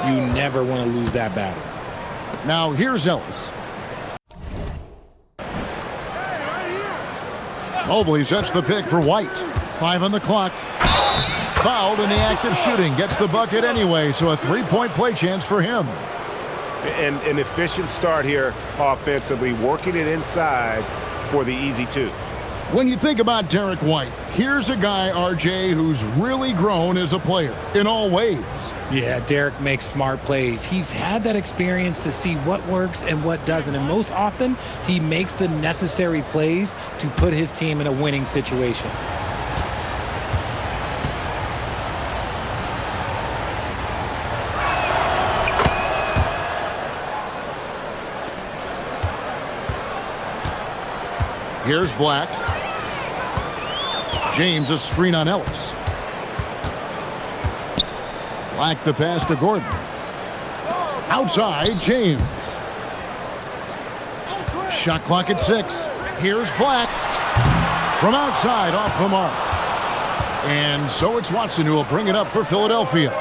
You never want to lose that battle. Now here's Ellis. Mobley sets the pick for White. 5 on the clock. Fouled in the act of shooting. Gets the bucket anyway, so a three-point play chance for him. And an efficient start here offensively, working it inside for the easy two. When you think about Derek White, here's a guy, RJ, who's really grown as a player in all ways. Yeah, Derek makes smart plays. He's had that experience to see what works and what doesn't, and most often, he makes the necessary plays to put his team in a winning situation. Here's Black. James a screen on Ellis. Black the pass to Gordon. Outside, James. Shot clock at 6. Here's Black. From outside, off the mark. And so it's Watson who will bring it up for Philadelphia.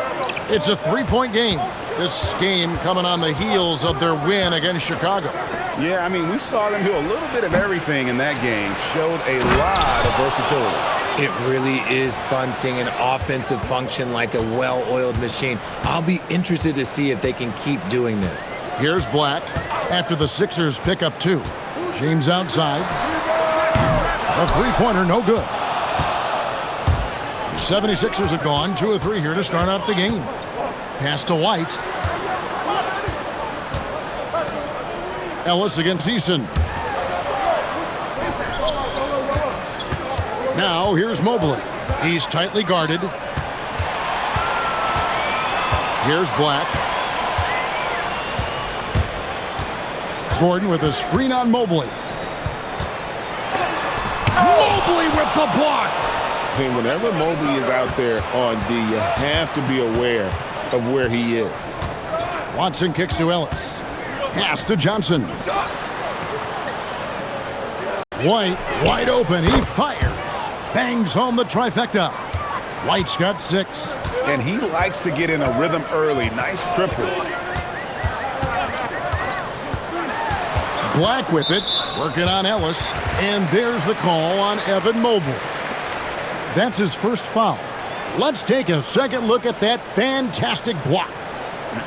It's a three-point game. This game coming on the heels of their win against Chicago. Yeah, I mean, we saw them do a little bit of everything in that game. Showed a lot of versatility. It really is fun seeing an offensive function like a well-oiled machine. I'll be interested to see if they can keep doing this. Here's Black after the Sixers pick up 2. James outside. A three-pointer, no good. The 76ers are gone. 2 of 3 here to start out the game. Pass to White. Ellis against Easton. Now here's Mobley. He's tightly guarded. Here's Black. Gordon with a screen on Mobley. Mobley with the block. Hey, whenever Mobley is out there on D, you have to be aware of where he is. Watson kicks to Ellis. Pass to Johnson. White wide open. He fires. Bangs home the trifecta. White's got 6. And he likes to get in a rhythm early. Nice triple. Black with it. Working on Ellis. And there's the call on Evan Mobley. That's his first foul. Let's take a second look at that fantastic block.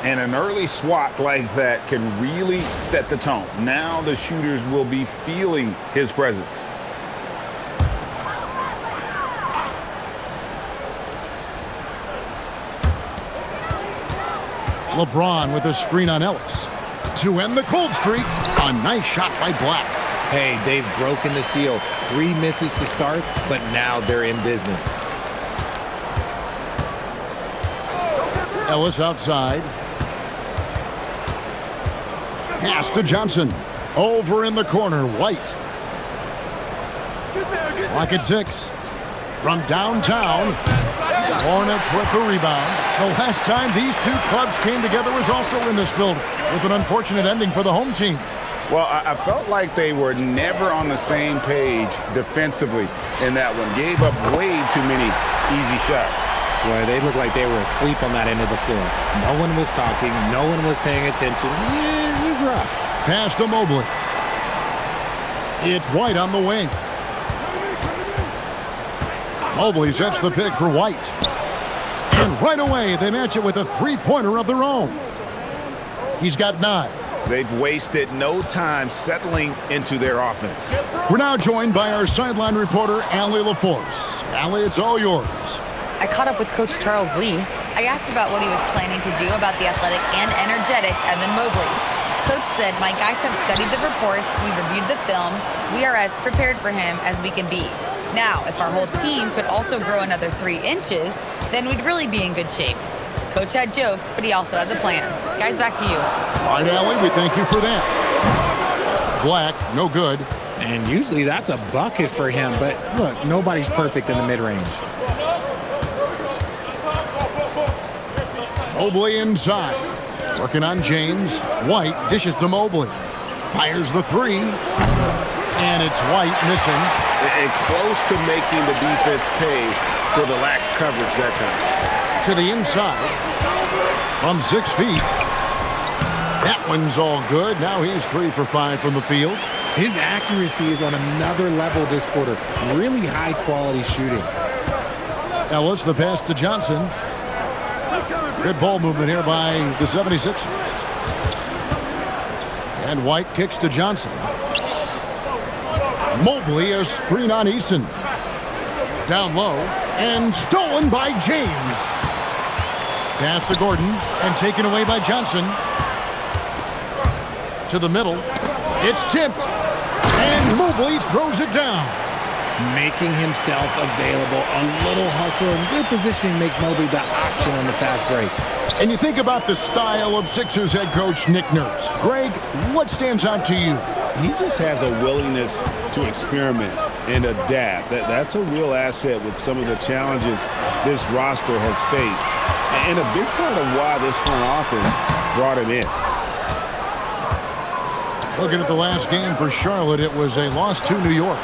And an early swat like that can really set the tone. Now the shooters will be feeling his presence. LeBron with a screen on Ellis. To end the cold streak, a nice shot by Black. Hey, they've broken the seal. 3 misses to start, but now they're in business. Ellis outside. Pass to Johnson. Over in the corner, White. Clock at 6. From downtown, Hornets with the rebound. The last time these 2 clubs came together was also in this building, with an unfortunate ending for the home team. Well, I felt like they were never on the same page defensively in that one. Gave up way too many easy shots. Boy, they looked like they were asleep on that end of the floor. No one was talking. No one was paying attention. Yeah, it was rough. Pass to Mobley. It's White on the wing. Mobley sets the pick for White. And right away, they match it with a three-pointer of their own. He's got 9. They've wasted no time settling into their offense. We're now joined by our sideline reporter, Allie LaForce. Allie, it's all yours. I caught up with Coach Charles Lee. I asked about what he was planning to do about the athletic and energetic Evan Mobley. Coach said, "My guys have studied the reports, we've reviewed the film, we are as prepared for him as we can be. Now, if our whole team could also grow another 3 inches, then we'd really be in good shape." Coach had jokes, but he also has a plan. Guys, back to you. All right, Allie, we thank you for that. Black, no good. And usually that's a bucket for him, but look, nobody's perfect in the mid-range. Mobley inside. Working on James. White dishes to Mobley. Fires the 3. And it's White missing. And close to making the defense pay for the lax coverage that time. To the inside. from 6 feet. That one's all good. Now he's 3 for 5 from the field. His accuracy is on another level this quarter. Really high-quality shooting. Ellis, the pass to Johnson. Good ball movement here by the 76ers. And White kicks to Johnson. Mobley, a screen on Eason. Down low, and stolen by James. Pass to Gordon, and taken away by Johnson. To the middle. It's tipped. And Mobley throws it down. Making himself available. A little hustle and good positioning makes Mobley the option on the fast break. And you think about the style of Sixers head coach Nick Nurse. Greg, what stands out to you? He just has a willingness to experiment and adapt. That's a real asset with some of the challenges this roster has faced. And a big part of why this front office brought him in. Looking at the last game for Charlotte, it was a loss to New York.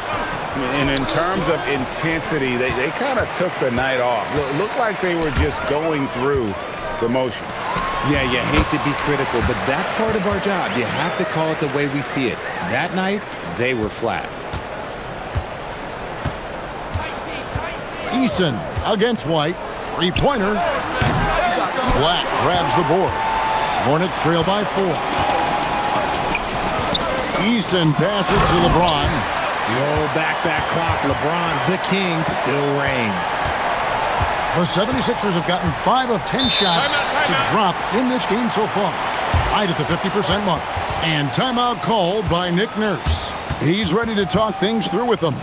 And in terms of intensity, they kind of took the night off. It looked like they were just going through the motions. Yeah, you hate to be critical, but that's part of our job. You have to call it the way we see it. That night, they were flat. Eason against White. Three-pointer. Black grabs the board. Hornets trail by 4. Eason passes to LeBron. Roll back that clock. LeBron, the king, still reigns. The 76ers have gotten 5 of 10 shots to drop in this game so far. Right at the 50% mark. And timeout called by Nick Nurse. He's ready to talk things through with them.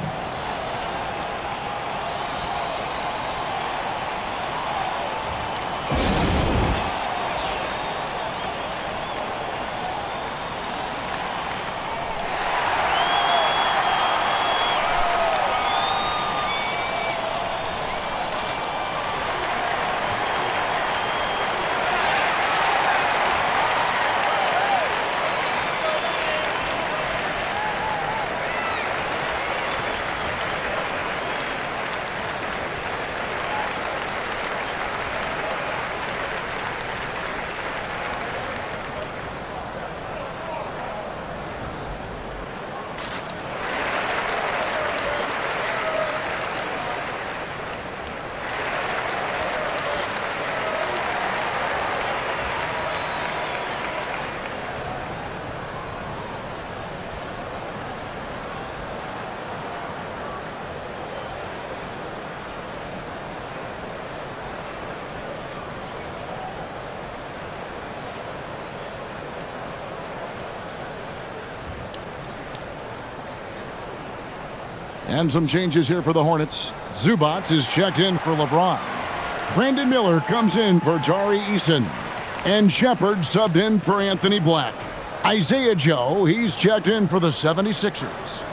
And some changes here for the Hornets. Zubac is checked in for LeBron. Brandon Miller comes in for Tari Eason. And Shepard subbed in for Anthony Black. Isaiah Joe, he's checked in for the 76ers.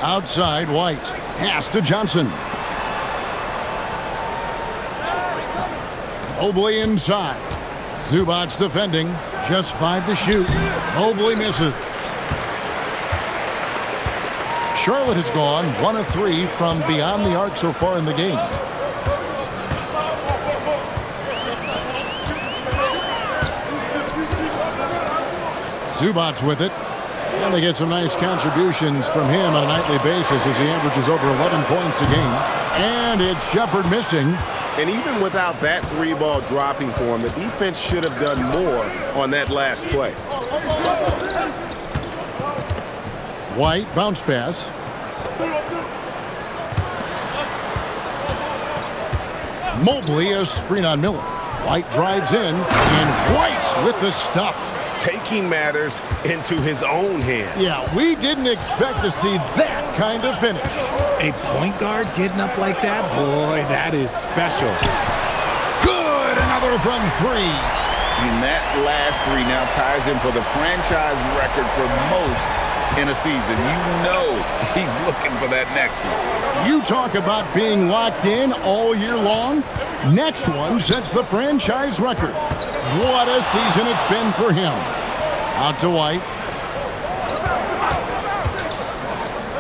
Outside, White. Pass to Johnson. Mobley inside. Zubac defending. Just 5 to shoot. Mobley misses. Charlotte has gone 1 of 3 from beyond the arc so far in the game. Zubac with it. And they get some nice contributions from him on a nightly basis as he averages over 11 points a game. And it's Shepard missing. And even without that 3-ball dropping for him, the defense should have done more on that last play. White, bounce pass. Mobley, a screen on Miller. White drives in, and White with the stuff. Taking matters into his own hands. Yeah, we didn't expect to see that kind of finish. A point guard getting up like that? Boy, that is special. Good, another from 3. And that last 3 now ties him for the franchise record for most in a season. You know he's looking for that next one. You talk about being locked in all year long. Next one sets the franchise record. What a season it's been for him. Out to White.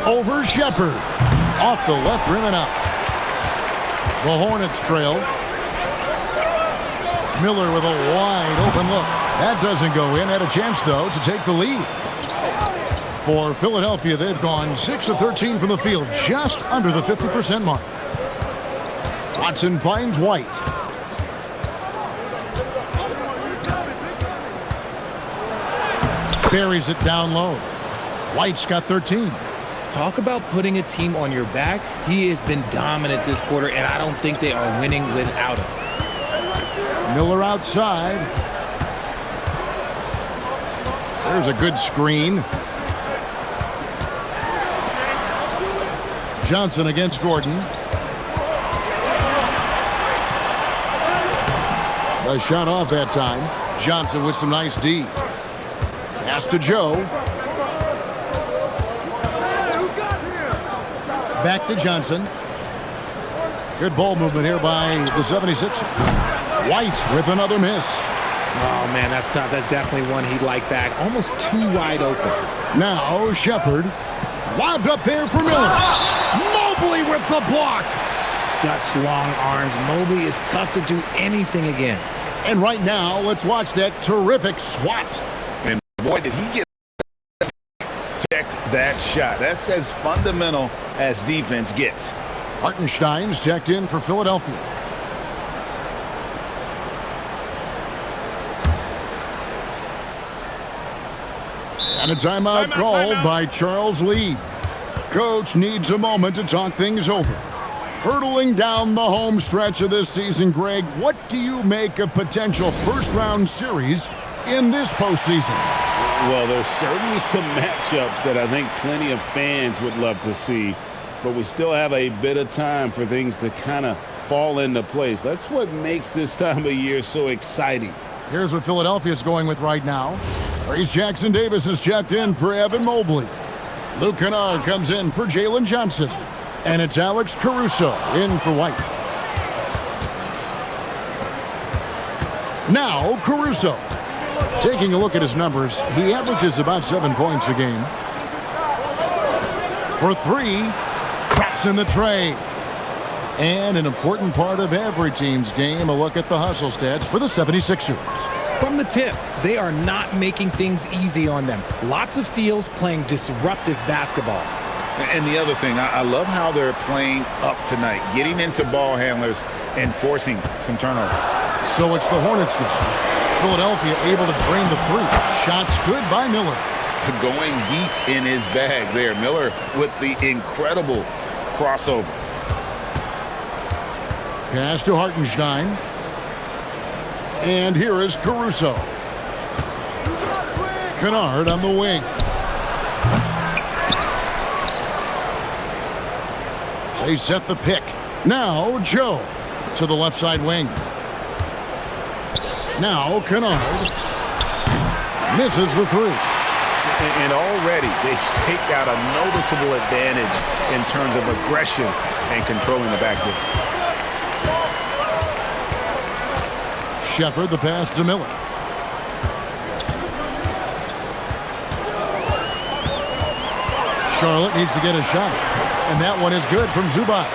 Over Shepard. Off the left rim and out. The Hornets trail. Miller with a wide open look. That doesn't go in. Had a chance, though, to take the lead. For Philadelphia, they've gone 6 of 13 from the field, just under the 50% mark. Watson finds White. Buries it down low. White's got 13. Talk about putting a team on your back. He has been dominant this quarter, and I don't think they are winning without him. Miller outside. There's a good screen. Johnson against Gordon. A shot off that time. Johnson with some nice D. Pass to Joe. Back to Johnson. Good ball movement here by the 76ers. White with another miss. Oh, man, that's tough. That's definitely one he'd like back. Almost too wide open. Now Shepard. Lobbed up there for Miller. Mobley with the block. Such long arms. Mobley is tough to do anything against. And right now, let's watch that terrific swat. And boy, did he get protect that shot. That's as fundamental as defense gets. Hartenstein's checked in for Philadelphia. And a timeout called by Charles Lee. Coach needs a moment to talk things over. Hurtling down the home stretch of this season, Greg, what do you make of potential first-round series in this postseason? Well, there's certainly some matchups that I think plenty of fans would love to see, but we still have a bit of time for things to kind of fall into place. That's what makes this time of year so exciting. Here's what Philadelphia's going with right now. Trace Jackson-Davis has checked in for Evan Mobley. Luke Kennard comes in for Jalen Johnson. And it's Alex Caruso in for White. Now Caruso. Taking a look at his numbers, he averages about 7 points a game. For 3, traps in the tray. And an important part of every team's game, a look at the hustle stats for the 76ers. From the tip, they are not making things easy on them. Lots of steals, playing disruptive basketball. And the other thing, I love how they're playing up tonight, getting into ball handlers and forcing some turnovers. So it's the Hornets now. Philadelphia able to drain the 3. Shots good by Miller. Going deep in his bag there. Miller with the incredible crossover. Pass to Hartenstein. And here is Caruso. Kennard on the wing. They set the pick. Now Joe to the left side wing. Now Kennard misses the 3. And already they've staked out a noticeable advantage in terms of aggression and controlling the backcourt. Shepard the pass to Miller. Charlotte needs to get a shot. And that one is good from Zubac.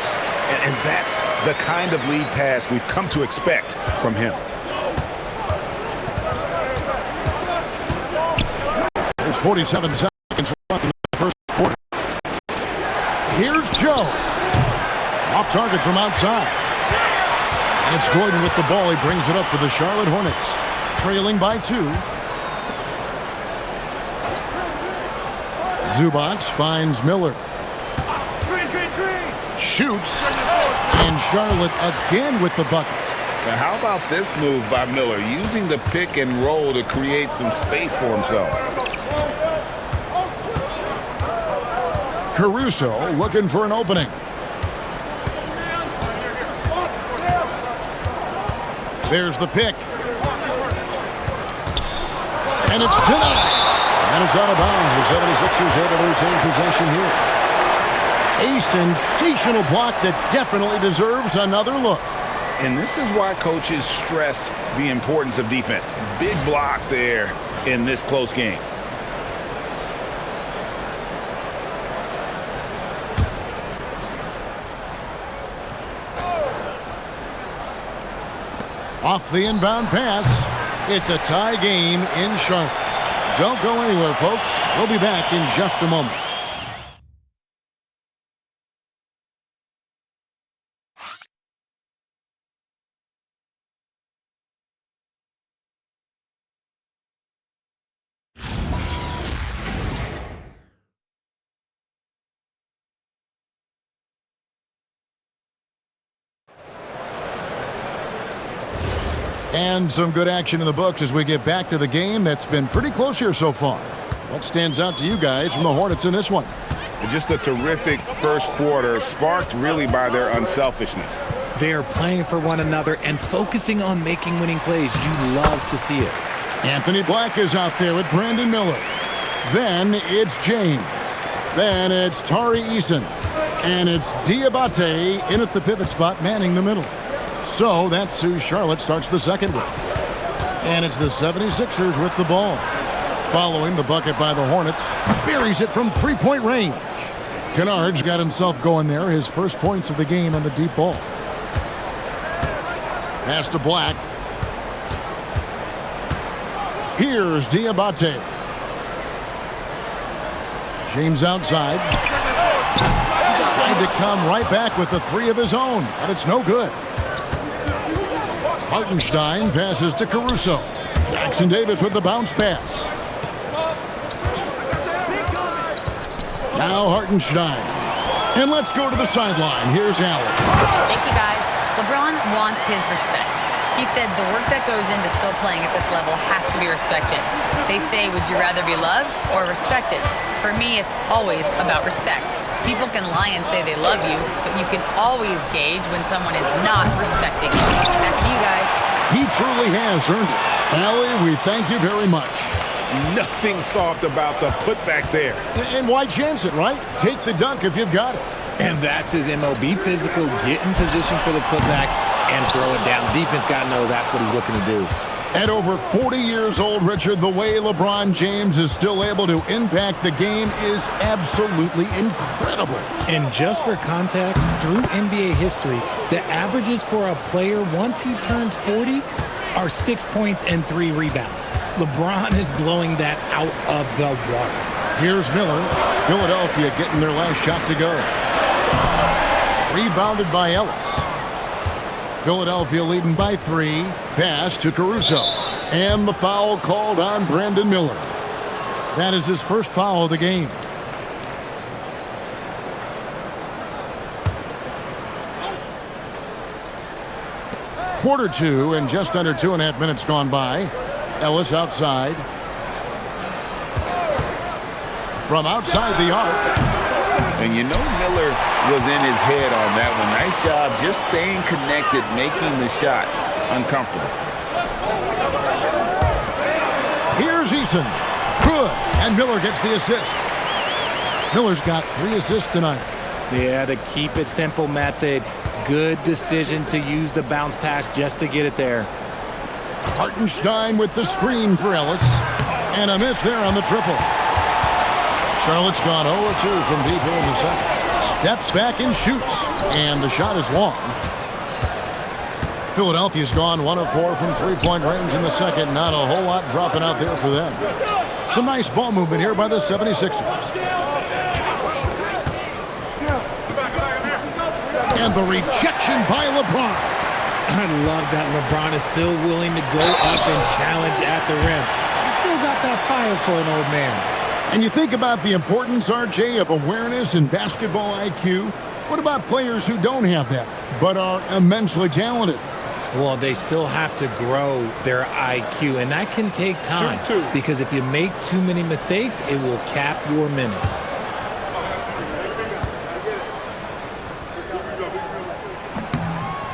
And that's the kind of lead pass we've come to expect from him. There's 47 seconds left in the first quarter. Here's Joe. Off target from outside. And it's Gordon with the ball. He brings it up for the Charlotte Hornets. Trailing by 2. Zubac finds Miller. Shoots. And Charlotte again with the bucket. Now how about this move by Miller, using the pick and roll to create some space for himself? Caruso looking for an opening. There's the pick. And it's denied. And it's out of bounds. The 76ers able to retain possession here. A sensational block that definitely deserves another look. And this is why coaches stress the importance of defense. Big block there in this close game. Off the inbound pass. It's a tie game in Charlotte. Don't go anywhere, folks. We'll be back in just a moment. And some good action in the books as we get back to the game that's been pretty close here so far. What stands out to you guys from the Hornets in this one? Just a terrific first quarter, sparked really by their unselfishness. They are playing for one another and focusing on making winning plays. You love to see it. Anthony Black is out there with Brandon Miller. Then it's James. Then it's Tari Eason. And it's Diabate in at the pivot spot, manning the middle. So that's who Charlotte starts the second with. And it's the 76ers with the ball. Following the bucket by the Hornets. Buries it from three-point range. Kennard's got himself going there. His first points of the game on the deep ball. Pass to Black. Here's Diabate. James outside. Tried to come right back with the three of his own, but it's no good. Hartenstein passes to Caruso. Jackson Davis with the bounce pass. Now Hartenstein. And let's go to the sideline. Here's Allen. Thank you, guys. LeBron wants his respect. He said the work that goes into still playing at this level has to be respected. They say, would you rather be loved or respected? For me, it's always about respect. People can lie and say they love you, but you can always gauge when someone is not respecting you. Back to you guys. He truly has earned it. Allie, we thank you very much. Nothing soft about the putback there. And why chance it, right? Take the dunk if you've got it. And that's his MO. Be physical, get in position for the putback, and throw it down. The defense got to know that's what he's looking to do. At over 40 years old, Richard, the way LeBron James is still able to impact the game is absolutely incredible. And just for context, through NBA history, the averages for a player once he turns 40 are 6 points and 3 rebounds. LeBron is blowing that out of the water. Here's Miller. Philadelphia getting their last shot to go. Rebounded by Ellis. Philadelphia leading by 3. Pass to Caruso. And the foul called on Brandon Miller. That is his first foul of the game. Quarter 2 and just under 2.5 minutes gone by. Ellis outside. From outside the arc. And you know Miller was in his head on that one. Nice job just staying connected, making the shot uncomfortable. Here's Eason. Good. And Miller gets the assist. Miller's got 3 assists tonight. Yeah, the keep it simple method. Good decision to use the bounce pass just to get it there. Hartenstein with the screen for Ellis. And a miss there on the triple. Charlotte's gone 0-2 from deep here in the second. Steps back and shoots. And the shot is long. Philadelphia's gone 1 of 4 from three-point range in the second. Not a whole lot dropping out there for them. Some nice ball movement here by the 76ers. And the rejection by LeBron. I love that LeBron is still willing to go up and challenge at the rim. He's still got that fire for an old man. And you think about the importance, RJ, of awareness and basketball IQ. What about players who don't have that, but are immensely talented? Well, they still have to grow their IQ, and that can take time. Because if you make too many mistakes, it will cap your minutes.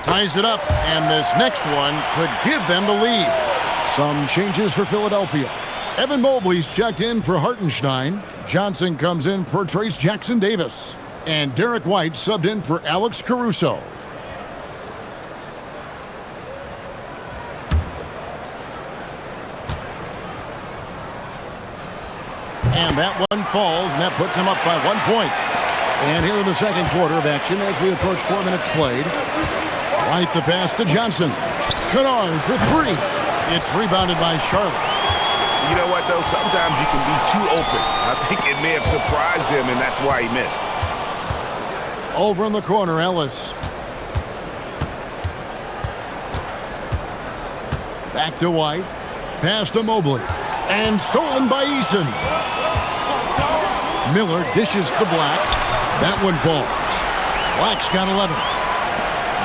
Ties it up, and this next one could give them the lead. Some changes for Philadelphia. Evan Mobley's checked in for Hartenstein. Johnson comes in for Trace Jackson Davis. And Derek White subbed in for Alex Caruso. And that one falls, and that puts him up by 1 point. And here in the second quarter of action, as we approach 4 minutes played, White the pass to Johnson. Kennard for three. It's rebounded by Charlotte. You know what, though? Sometimes you can be too open. I think it may have surprised him, and that's why he missed. Over in the corner, Ellis. Back to White. Pass to Mobley. And stolen by Eason. Miller dishes to Black. That one falls. Black's got 11.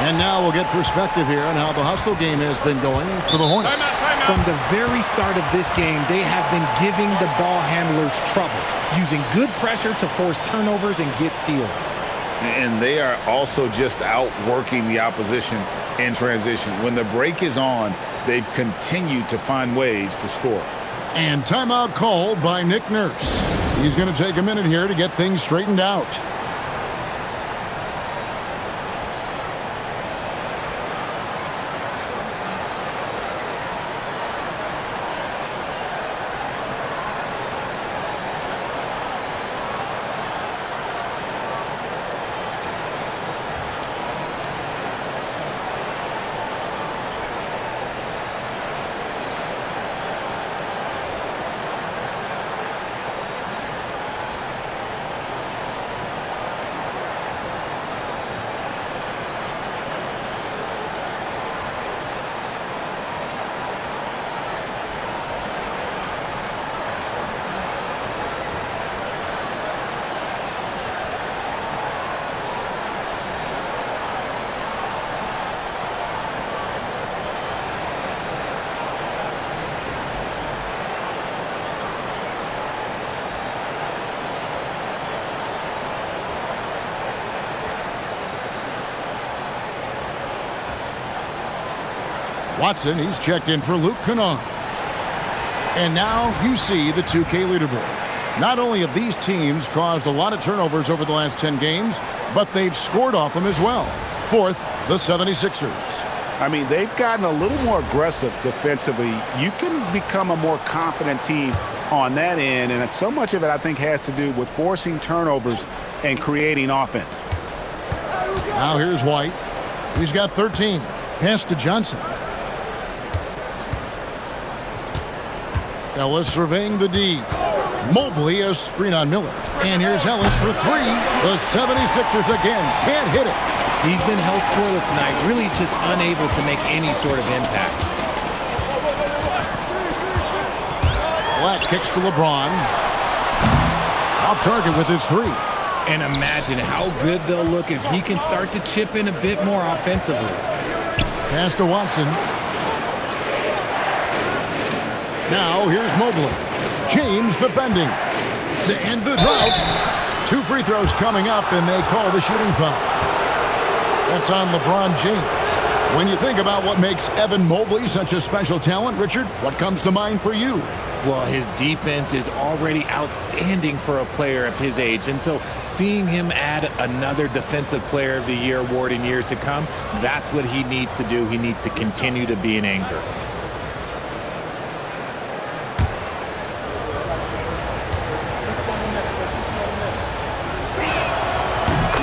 And now we'll get perspective here on how the hustle game has been going for the Hornets. Timeout. From the very start of this game, they have been giving the ball handlers trouble, using good pressure to force turnovers and get steals. And they are also just outworking the opposition in transition. When the break is on, they've continued to find ways to score. And timeout called by Nick Nurse. He's going to take a minute here to get things straightened out. Watson, he's checked in for Luke Kennard. And now you see the 2K leaderboard. Not only have these teams caused a lot of turnovers over the last 10 games, but they've scored off them as well. Fourth, the 76ers. I mean, they've gotten a little more aggressive defensively. You can become a more confident team on that end, and so much of it, I think, has to do with forcing turnovers and creating offense. Now here's White. He's got 13. Pass to Johnson. Ellis surveying the D. Mobley a screen on Miller. And here's Ellis for three. The 76ers again can't hit it. He's been held scoreless tonight, really just unable to make any sort of impact. Black kicks to LeBron. Off target with his three. And imagine how good they'll look if he can start to chip in a bit more offensively. Pass to Watson. Now here's Mobley. James defending. To end the drought. 2 free throws coming up, and they call the shooting foul. That's on LeBron James. When you think about what makes Evan Mobley such a special talent, Richard, what comes to mind for you? Well, his defense is already outstanding for a player of his age. And so seeing him add another Defensive Player of the Year award in years to come, that's what he needs to do. He needs to continue to be an anchor.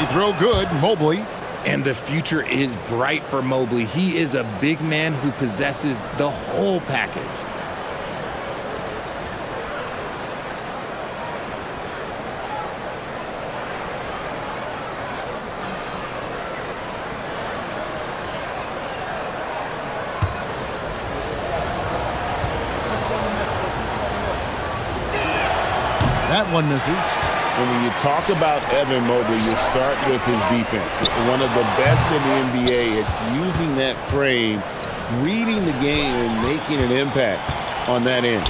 Throw good, Mobley. And the future is bright for Mobley. He is a big man who possesses the whole package. That one misses. And when you talk about Evan Mobley, you start with his defense. One of the best in the NBA at using that frame, reading the game, and making an impact on that end.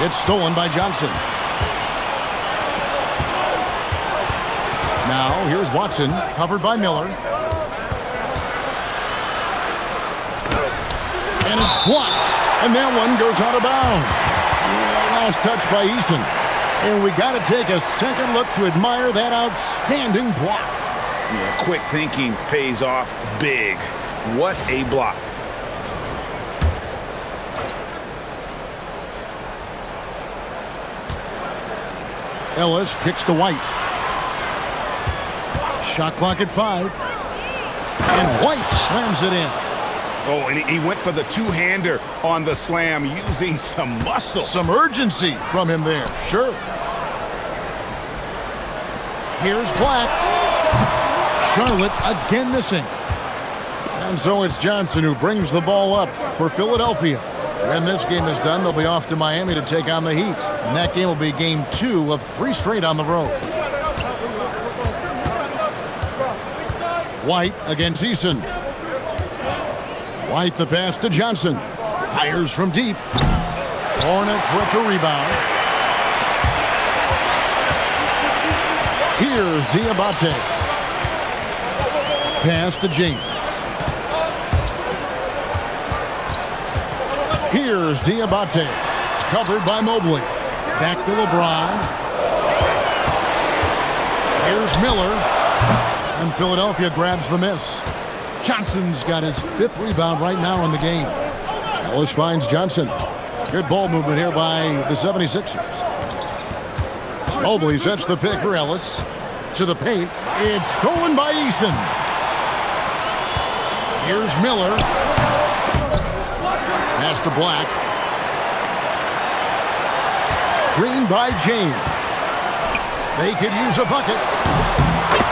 It's stolen by Johnson. Now here's Watson, covered by Miller. And it's blocked. And that one goes out of bounds. Last touch by Eason. And we got to take a second look to admire that outstanding block. Yeah, quick thinking pays off big. What a block. Ellis kicks to White. Shot clock at 5. And White slams it in. Oh, and he went for the two-hander on the slam using some muscle. Some urgency from him there. Sure. Here's Black. Charlotte again missing. And so it's Johnson who brings the ball up for Philadelphia. When this game is done, they'll be off to Miami to take on the Heat. And that game will be game 2 of 3 straight on the road. White against Eason. White the pass to Johnson. Fires from deep. Hornets with the rebound. Here's Diabate. Pass to James. Here's Diabate. Covered by Mobley. Back to LeBron. Here's Miller. And Philadelphia grabs the miss. Johnson's got his 5th rebound right now in the game. Ellis finds Johnson. Good ball movement here by the 76ers. Mobley sets the pick for Ellis. To the paint. It's stolen by Eason. Here's Miller. Pass to Black. Screen by James. They could use a bucket.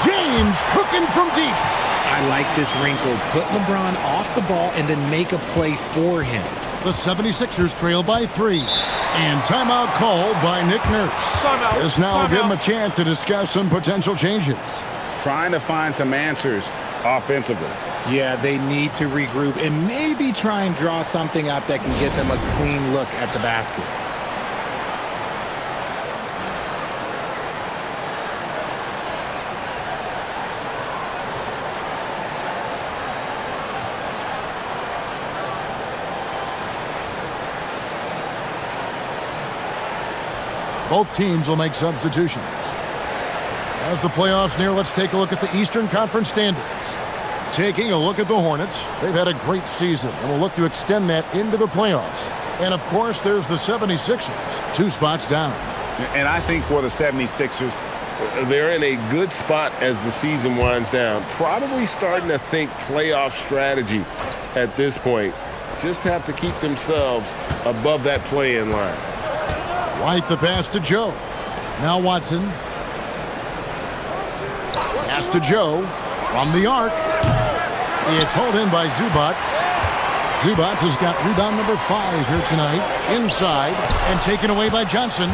James cooking from deep. I like this wrinkle. Put LeBron off the ball and then make a play for him. The 76ers trail by 3. And timeout called by Nick Nurse. This now will give him a chance to discuss some potential changes. Trying to find some answers offensively. Yeah, they need to regroup and maybe try and draw something up that can get them a clean look at the basket. Both teams will make substitutions. As the playoffs near, let's take a look at the Eastern Conference standings. Taking a look at the Hornets, they've had a great season and will look to extend that into the playoffs. And of course, there's the 76ers, 2 spots down. And I think for the 76ers, they're in a good spot as the season winds down. Probably starting to think playoff strategy at this point. Just have to keep themselves above that play-in line. White the pass to Joe. Now Watson. Pass to Joe from the arc. It's hauled in by Zubats. Zubats has got rebound number 5 here tonight. Inside and taken away by Johnson.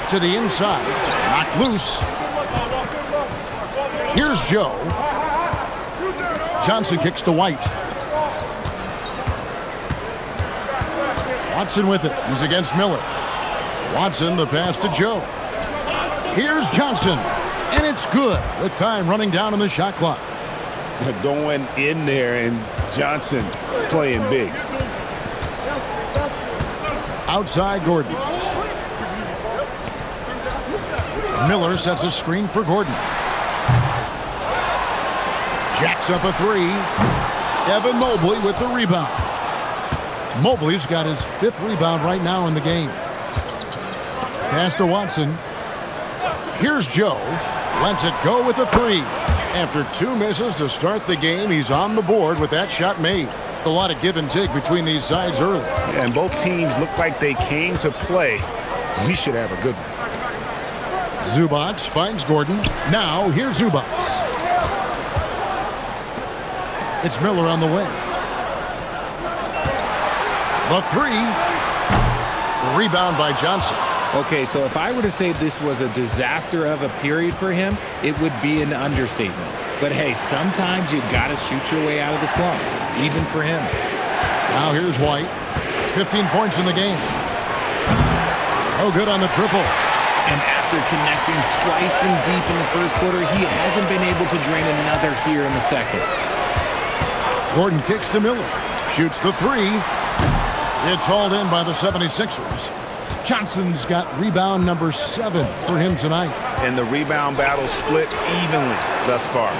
To the inside. Knocked loose. Here's Joe. Johnson kicks to White. Watson with it. He's against Miller. Watson the pass to Joe. Here's Johnson. And it's good with time running down on the shot clock. Going in there and Johnson playing big. Outside Gordon. Miller sets a screen for Gordon. Jacks up a 3. Evan Mobley with the rebound. Mobley's got his 5th rebound right now in the game. Pass to Watson. Here's Joe. Lets it go with a 3. After 2 misses to start the game, he's on the board with that shot made. A lot of give and take between these sides early. and both teams look like they came to play. We should have a good one. Zubats finds Gordon. Now here's Zubats. It's Miller on the wing. The 3. Rebound by Johnson. Okay, so if I were to say this was a disaster of a period for him, it would be an understatement. But hey, sometimes you got to shoot your way out of the slump, even for him. Now here's White. 15 points in the game. Oh, good on the triple. And after connecting twice from deep in the first quarter, he hasn't been able to drain another here in the second. Gordon kicks to Miller. Shoots the 3. It's hauled in by the 76ers. Johnson's got rebound number 7 for him tonight. And the rebound battle split evenly thus far.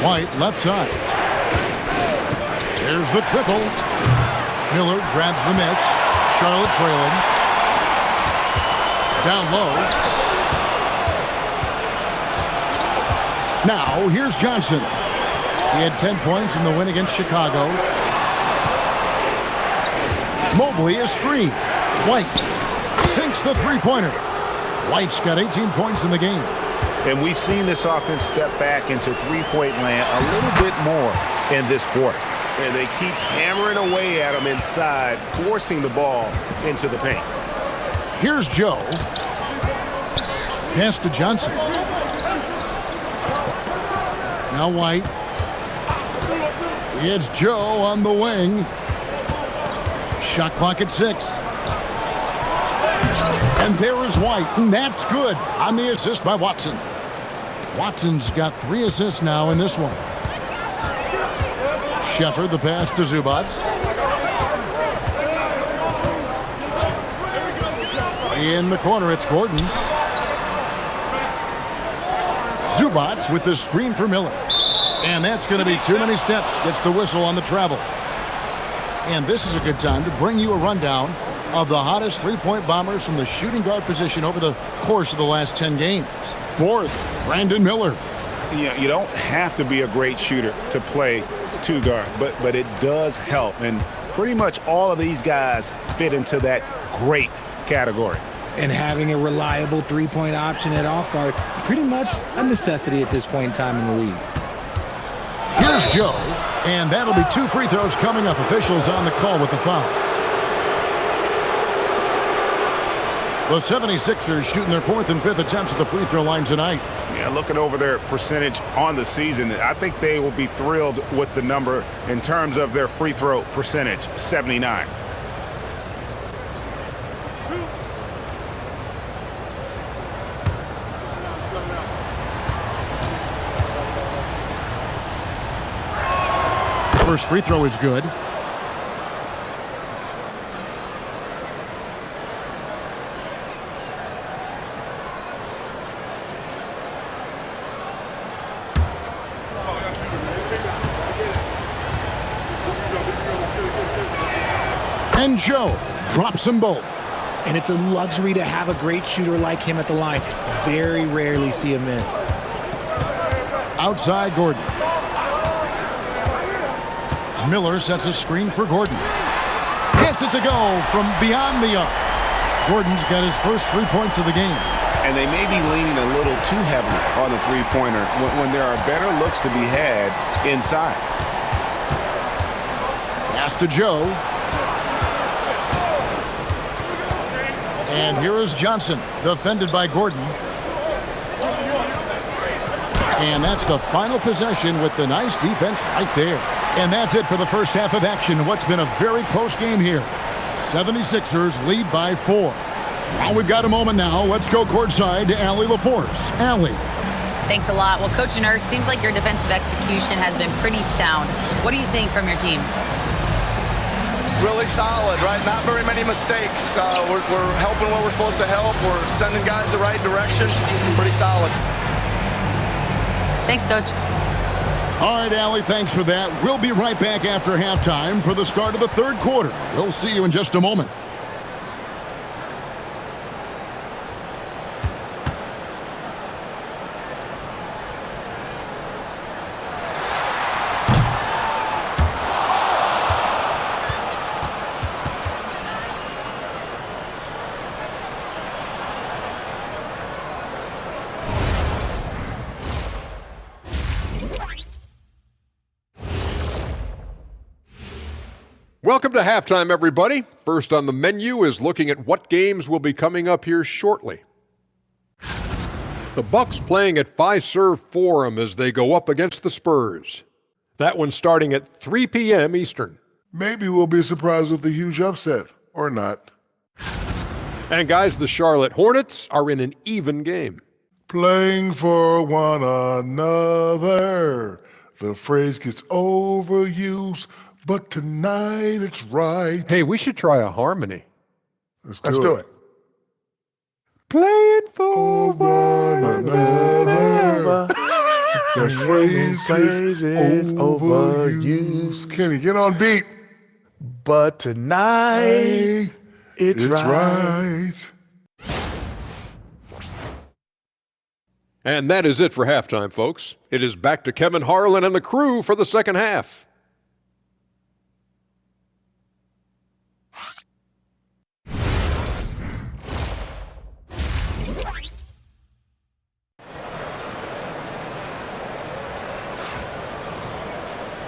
White left side. Here's the triple. Miller grabs the miss. Charlotte trailing. Down low. Now, here's Johnson. He had 10 points in the win against Chicago. Mobley, a screen. White sinks the three-pointer. White's got 18 points in the game. And we've seen this offense step back into three-point land a little bit more in this quarter. And they keep hammering away at him inside, forcing the ball into the paint. Here's Joe. Pass to Johnson. Now White. It's Joe on the wing. Shot clock at 6. And there is White, and that's good on the assist by Watson. Watson's got 3 assists now in this one. Shepard, the pass to Zubac. In the corner, it's Gordon. Zubac with the screen for Miller. And that's going to be too many steps. Gets the whistle on the travel. And this is a good time to bring you a rundown of the hottest three-point bombers from the shooting guard position over the course of the last 10 games. Fourth, Brandon Miller. You don't have to be a great shooter to play two guard, but it does help. And pretty much all of these guys fit into that great category. And having a reliable three-point option at off guard, pretty much a necessity at this point in time in the league. Here's Joe, and that'll be 2 free throws coming up. Officials on the call with the foul. The 76ers shooting their 4th and 5th attempts at the free throw line tonight. Yeah, looking over their percentage on the season, I think they will be thrilled with the number in terms of their free throw percentage, 79. First free throw is good. And Joe drops them both. And it's a luxury to have a great shooter like him at the line. Very rarely see a miss. Outside Gordon. Miller sets a screen for Gordon. Gets it to go from beyond the arc. Gordon's got his first 3 points of the game. And they may be leaning a little too heavily on the three-pointer when there are better looks to be had inside. Pass to Joe. And here is Johnson, defended by Gordon. And that's the final possession with the nice defense right there. And that's it for the first half of action. What's been a very close game here. 76ers lead by 4. Well, we've got a moment now. Let's go courtside to Allie LaForce. Allie. Thanks a lot. Well, Coach Nurse, seems like your defensive execution has been pretty sound. What are you seeing from your team? Really solid, right? Not very many mistakes. We're helping where we're supposed to help. We're sending guys the right direction. Pretty solid. Thanks, Coach. All right, Allie, thanks for that. We'll be right back after halftime for the start of the third quarter. We'll see you in just a moment. Welcome to halftime, everybody. First on the menu is looking at what games will be coming up here shortly. The Bucks playing at Fiserv Forum as they go up against the Spurs. That one starting at 3 p.m. Eastern. Maybe we'll be surprised with a huge upset, or not. And guys, the Charlotte Hornets are in an even game. Playing for one another. The phrase gets overused, but tonight it's right. Hey, we should try a harmony. Let's do it. Playing for one another. The phrase gets overused. Kenny, get on beat. But tonight, it's right. And that is it for halftime, folks. It is back to Kevin Harlan and the crew for the second half.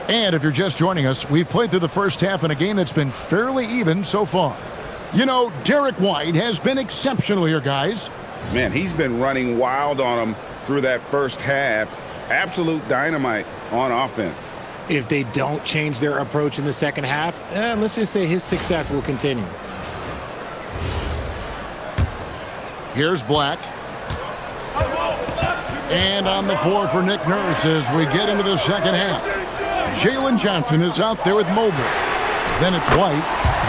And if you're just joining us, we've played through the first half in a game that's been fairly even so far. You know, Derek White has been exceptional here, guys. Man, he's been running wild on them through that first half. Absolute dynamite on offense. If they don't change their approach in the second half, let's just say his success will continue. Here's Black. And on the floor for Nick Nurse as we get into the second half. Jalen Johnson is out there with Mobley. Then it's White.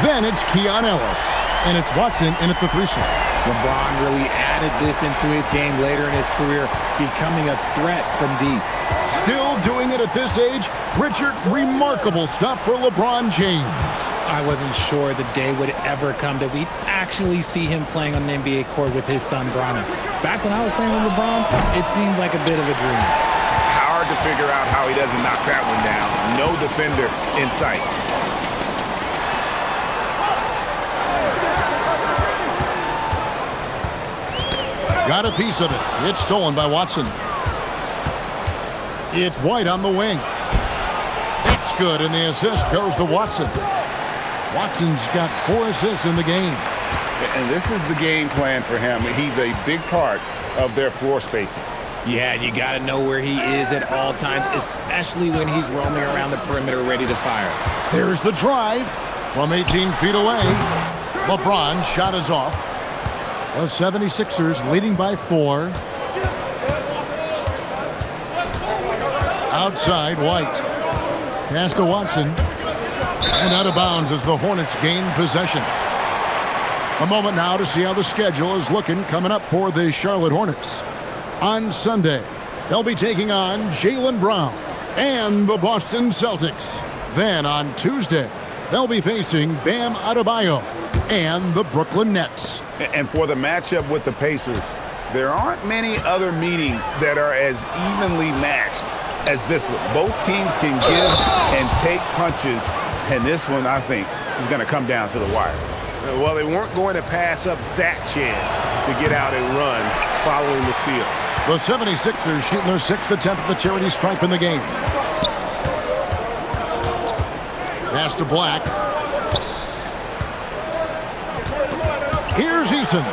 Then it's Keon Ellis. And it's Watson in at the 3-slot. LeBron really added this into his game later in his career, becoming a threat from deep. Still doing it at this age. Richard, remarkable stuff for LeBron James. I wasn't sure the day would ever come that we'd actually see him playing on an NBA court with his son, Bronny. Back when I was playing with LeBron, it seemed like a bit of a dream. Hard to figure out how he doesn't knock that one down. No defender in sight. Got a piece of it. It's stolen by Watson. It's White on the wing. It's good, and the assist goes to Watson. Watson's got 4 assists in the game. And this is the game plan for him. He's a big part of their floor spacing. Yeah, you got to know where he is at all times, especially when he's roaming around the perimeter ready to fire. There's the drive from 18 feet away. LeBron shot is off. The 76ers leading by 4. Outside, White. Pass to Watson. And out of bounds as the Hornets gain possession. A moment now to see how the schedule is looking coming up for the Charlotte Hornets. On Sunday, they'll be taking on Jaylen Brown and the Boston Celtics. Then on Tuesday, they'll be facing Bam Adebayo and the Brooklyn Nets. And for the matchup with the Pacers, there aren't many other meetings that are as evenly matched as this one. Both teams can give and take punches, and this one, I think, is going to come down to the wire. Well, they weren't going to pass up that chance to get out and run following the steal. The 76ers shooting their 6th attempt at the charity stripe in the game. Pass to Black. Here's Eason.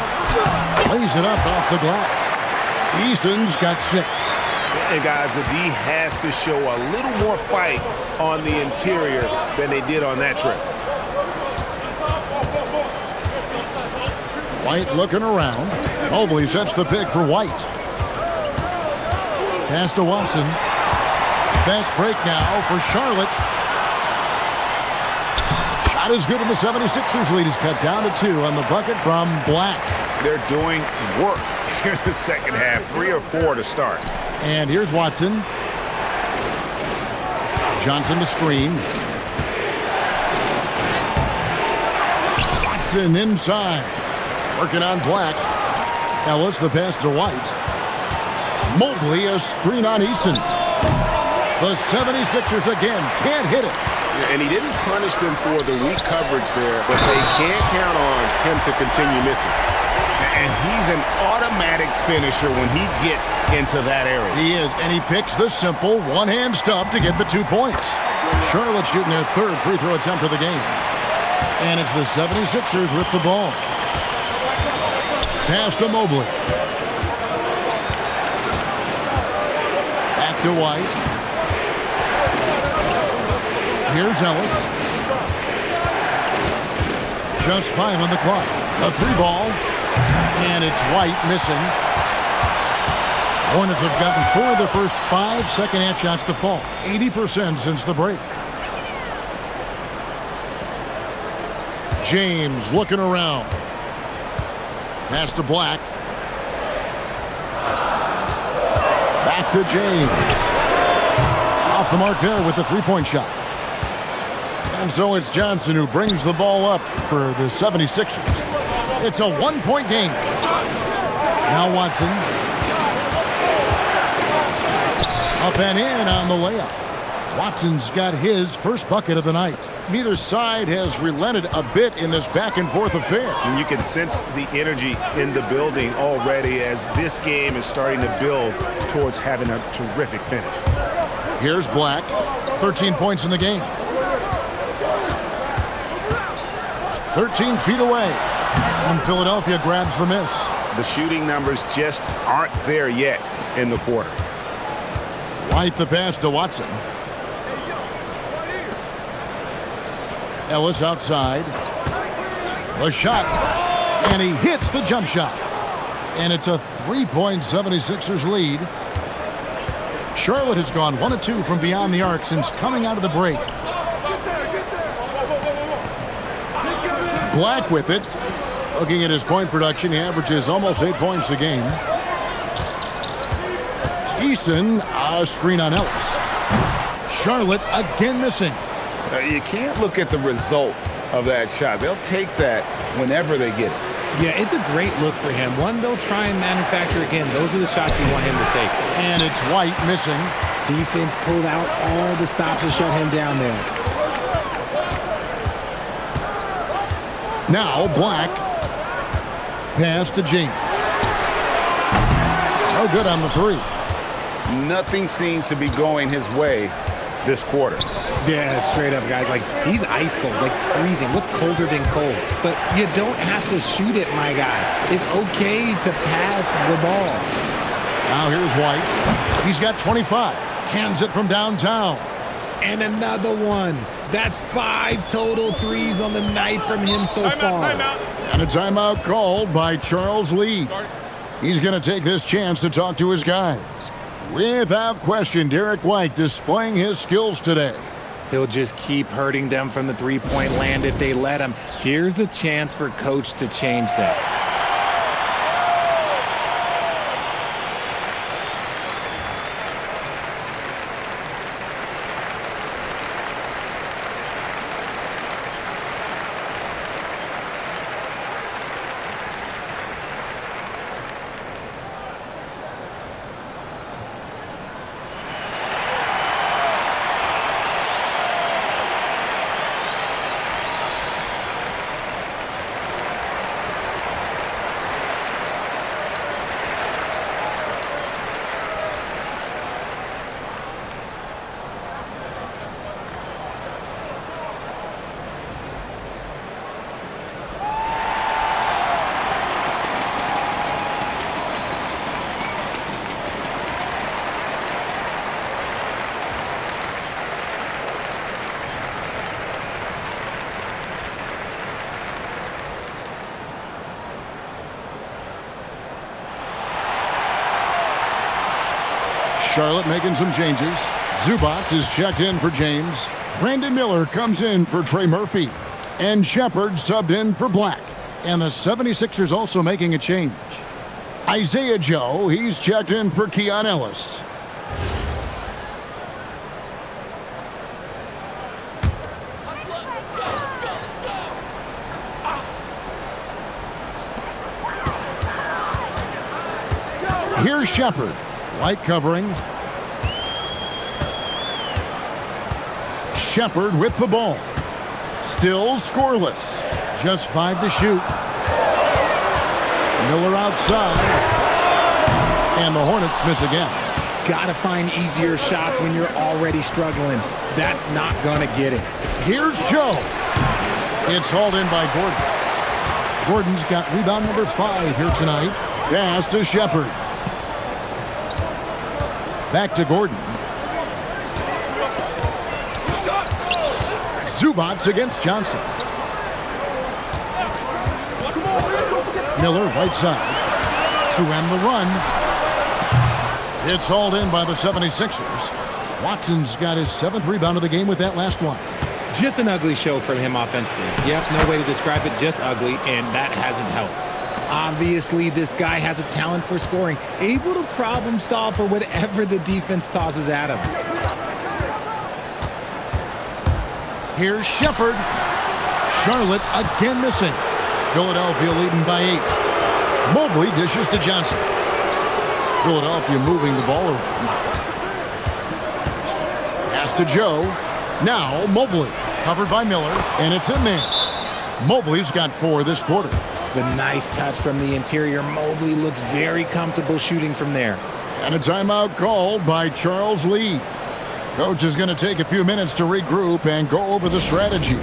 Lays it up off the glass. Eason's got 6. And guys, the D has to show a little more fight on the interior than they did on that trip. White looking around. Mobley sets the pick for White. Pass to Watson. Fast break now for Charlotte. Shot is good, and the 76ers lead is cut down to 2 on the bucket from Black. They're doing work here in the second half. 3 or 4 to start. And here's Watson. Johnson to screen. Watson inside. Working on Black. Ellis the pass to White. Mobley a screen on Eason. The 76ers again can't hit it. And he didn't punish them for the weak coverage there, but they can't count on him to continue missing. And he's an automatic finisher when he gets into that area. He is, and he picks the simple one-hand stuff to get the 2 points. Charlotte shooting their 3rd free throw attempt of the game. And it's the 76ers with the ball. Pass to Mobley. Back to White. Here's Ellis. Just 5 on the clock. A 3 ball. And it's White missing. Hornets have gotten 4 of the first 5 second-half shots to fall. 80% since the break. James looking around. Pass to Black. Back to James. Off the mark there with the 3-point shot. And so it's Johnson who brings the ball up for the 76ers. It's a one-point game. Now Watson. Up and in on the layup. Watson's got his first bucket of the night. Neither side has relented a bit in this back-and-forth affair. And you can sense the energy in the building already as this game is starting to build towards having a terrific finish. Here's Black. 13 points in the game. 13 feet away. And Philadelphia grabs the miss. The shooting numbers just aren't there yet in the quarter. White the pass to Watson. Ellis outside. The shot. And he hits the jump shot. And it's a 3-point 76ers lead. Charlotte has gone 1 of 2 from beyond the arc since coming out of the break. Black with it. Looking at his point production, he averages almost 8 points a game. Eason, a screen on Ellis. Charlotte again missing. You can't look at the result of that shot. They'll take that whenever they get it. Yeah, it's a great look for him. One they'll try and manufacture again. Those are the shots you want him to take. And it's White missing. Defense pulled out all the stops to shut him down there. Now Black. Pass to James. No good on the three. Nothing seems to be going his way this quarter. Yeah, straight up, guys. Like, he's ice cold, like freezing. What's colder than cold? But you don't have to shoot it, my guy. It's okay to pass the ball. Now here's White. He's got 25. Cans it from downtown. And another one. That's 5 total threes on the night from him so far. Timeout. And a timeout called by Charles Lee. He's going to take this chance to talk to his guys. Without question, Derek White displaying his skills today. He'll just keep hurting them from the three-point land if they let him. Here's a chance for Coach to change that. Charlotte making some changes. Zubac is checked in for James. Brandon Miller comes in for Trey Murphy. And Shepard subbed in for Black. And the 76ers also making a change. Isaiah Joe, he's checked in for Keon Ellis. Here's Shepard. White covering. Shepard with the ball. Still scoreless. Just 5 to shoot. Miller outside. And the Hornets miss again. Gotta find easier shots when you're already struggling. That's not gonna get it. Here's Joe. It's hauled in by Gordon. Gordon's got rebound number 5 here tonight. Pass to Shepard. Back to Gordon. Zubac against Johnson. Miller, right side. To end the run. It's hauled in by the 76ers. Watson's got his 7th rebound of the game with that last one. Just an ugly show from him offensively. Yep, no way to describe it, just ugly, and that hasn't helped. Obviously, this guy has a talent for scoring, able to problem solve for whatever the defense tosses at him. Here's Shepard. Charlotte again missing. Philadelphia leading by 8. Mobley dishes to Johnson. Philadelphia moving the ball around. Pass to Joe. Now Mobley. Covered by Miller, and it's in there. Mobley's got 4 this quarter. The nice touch from the interior. Mobley looks very comfortable shooting from there. And a timeout called by Charles Lee. Coach is going to take a few minutes to regroup and go over the strategy.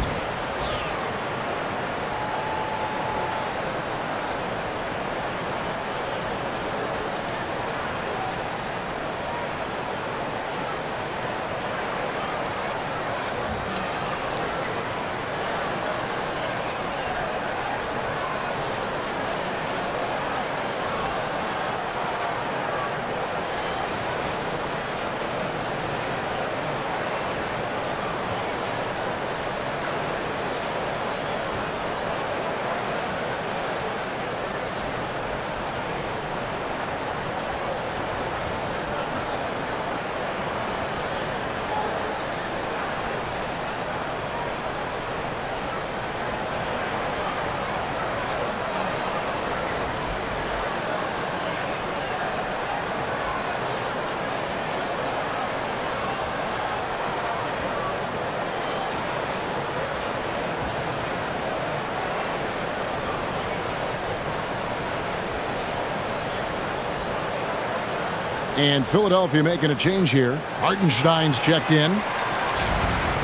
And Philadelphia making a change here. Hartenstein's checked in.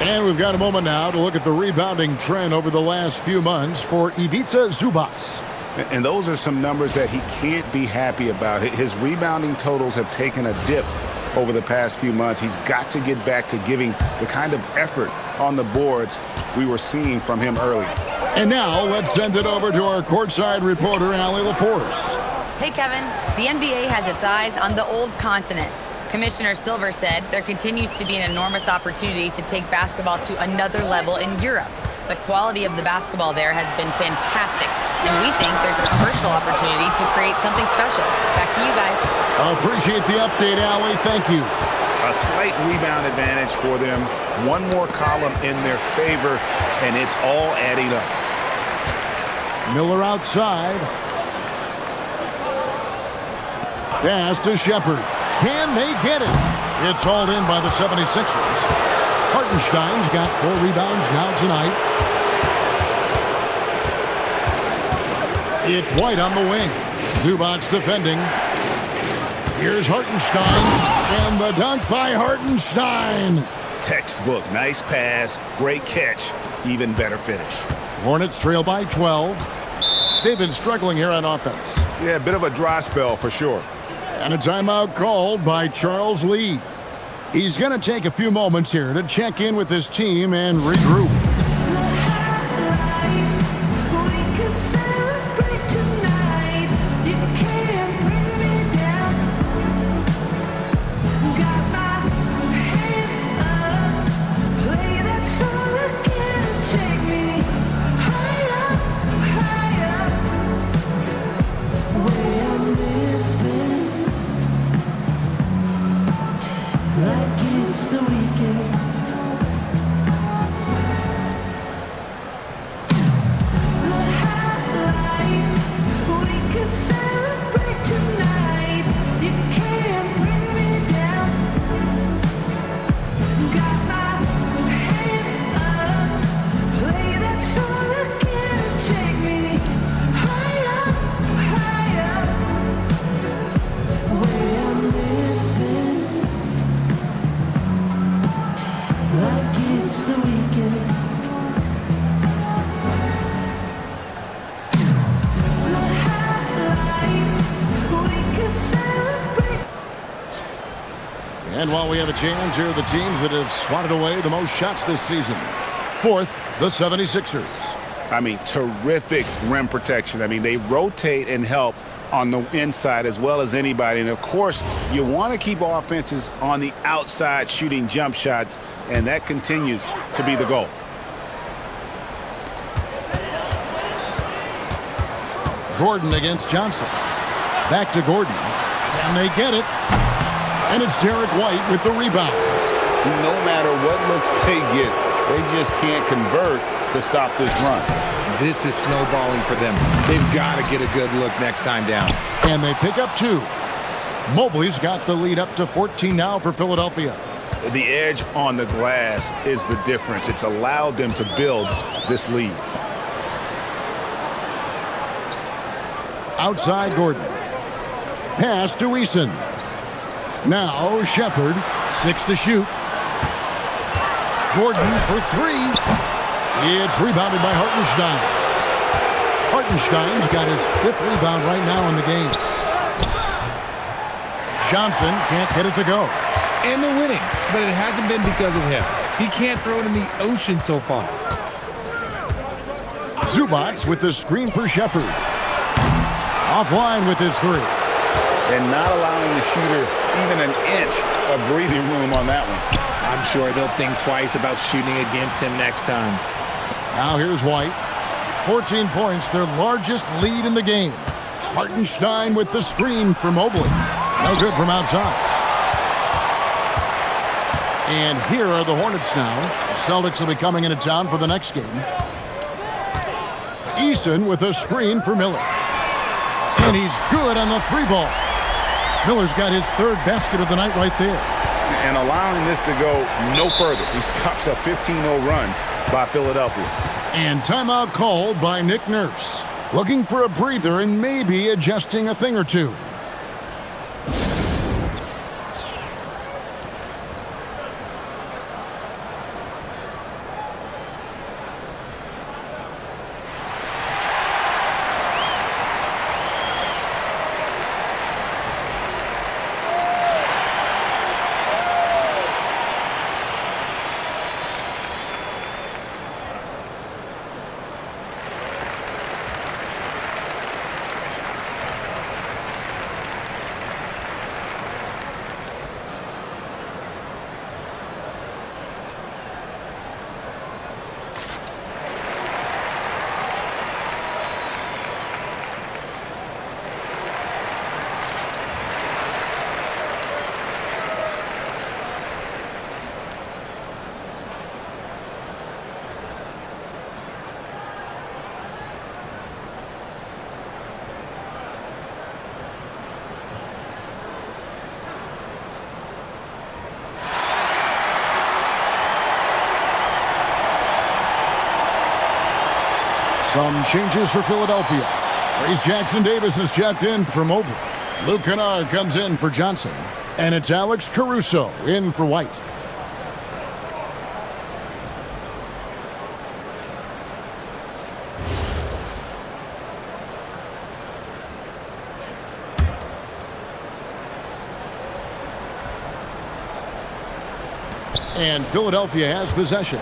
And we've got a moment now to look at the rebounding trend over the last few months for Ivica Zubac. And those are some numbers that he can't be happy about. His rebounding totals have taken a dip over the past few months. He's got to get back to giving the kind of effort on the boards we were seeing from him earlier. And now let's send it over to our courtside reporter, Allie LaForce. Hey, Kevin. The NBA has its eyes on the old continent. Commissioner Silver said there continues to be an enormous opportunity to take basketball to another level in Europe. The quality of the basketball there has been fantastic, and we think there's a commercial opportunity to create something special. Back to you guys. I appreciate the update, Allie. Thank you. A slight rebound advantage for them. One more column in their favor, and it's all adding up. Miller outside. Pass to Shepard. Can they get it? It's hauled in by the 76ers. Hartenstein's got 4 rebounds now tonight. It's White on the wing. Zubac's defending. Here's Hartenstein. And the dunk by Hartenstein. Textbook. Nice pass. Great catch. Even better finish. Hornets trail by 12. They've been struggling here on offense. Yeah, a bit of a dry spell for sure. And a timeout called by Charles Lee. He's going to take a few moments here to check in with his team and regroup. And while we have a chance, here are the teams that have swatted away the most shots this season. 4th, the 76ers. I mean, terrific rim protection. I mean, they rotate and help on the inside as well as anybody. And, of course, you want to keep offenses on the outside shooting jump shots, and that continues to be the goal. Gordon against Johnson. Back to Gordon. Can they get it? And it's Derek White with the rebound. No matter what looks they get, They just can't convert to stop this run. This is snowballing for them. They've got to get a good look next time down. And they pick up 2. Mobley's got the lead up to 14 now for Philadelphia. The edge on the glass is the difference. It's allowed them to build this lead. Outside Gordon. Pass to Eason. Now Shepard, 6 to shoot. Gordon for 3. It's rebounded by Hartenstein. Hartenstein's got his 5th rebound right now in the game. Johnson can't get it to go. And they're winning, but it hasn't been because of him. He can't throw it in the ocean so far. Zubac with the screen for Shepard. Offline with his 3. And not allowing the shooter even an inch of breathing room on that one. I'm sure they'll think twice about shooting against him next time. Now here's White. 14 points, their largest lead in the game. Hartenstein with the screen for Mobley. No good from outside. And here are the Hornets now. The Celtics will be coming into town for the next game. Eason with a screen for Miller. And he's good on the 3-ball. Miller's got his 3rd basket of the night right there. And allowing this to go no further. He stops a 15-0 run by Philadelphia. And timeout called by Nick Nurse. Looking for a breather and maybe adjusting a thing or two. Some changes for Philadelphia. Trace Jackson-Davis is checked in for Mobley. Luke Kennard comes in for Johnson. And it's Alex Caruso in for White. And Philadelphia has possession.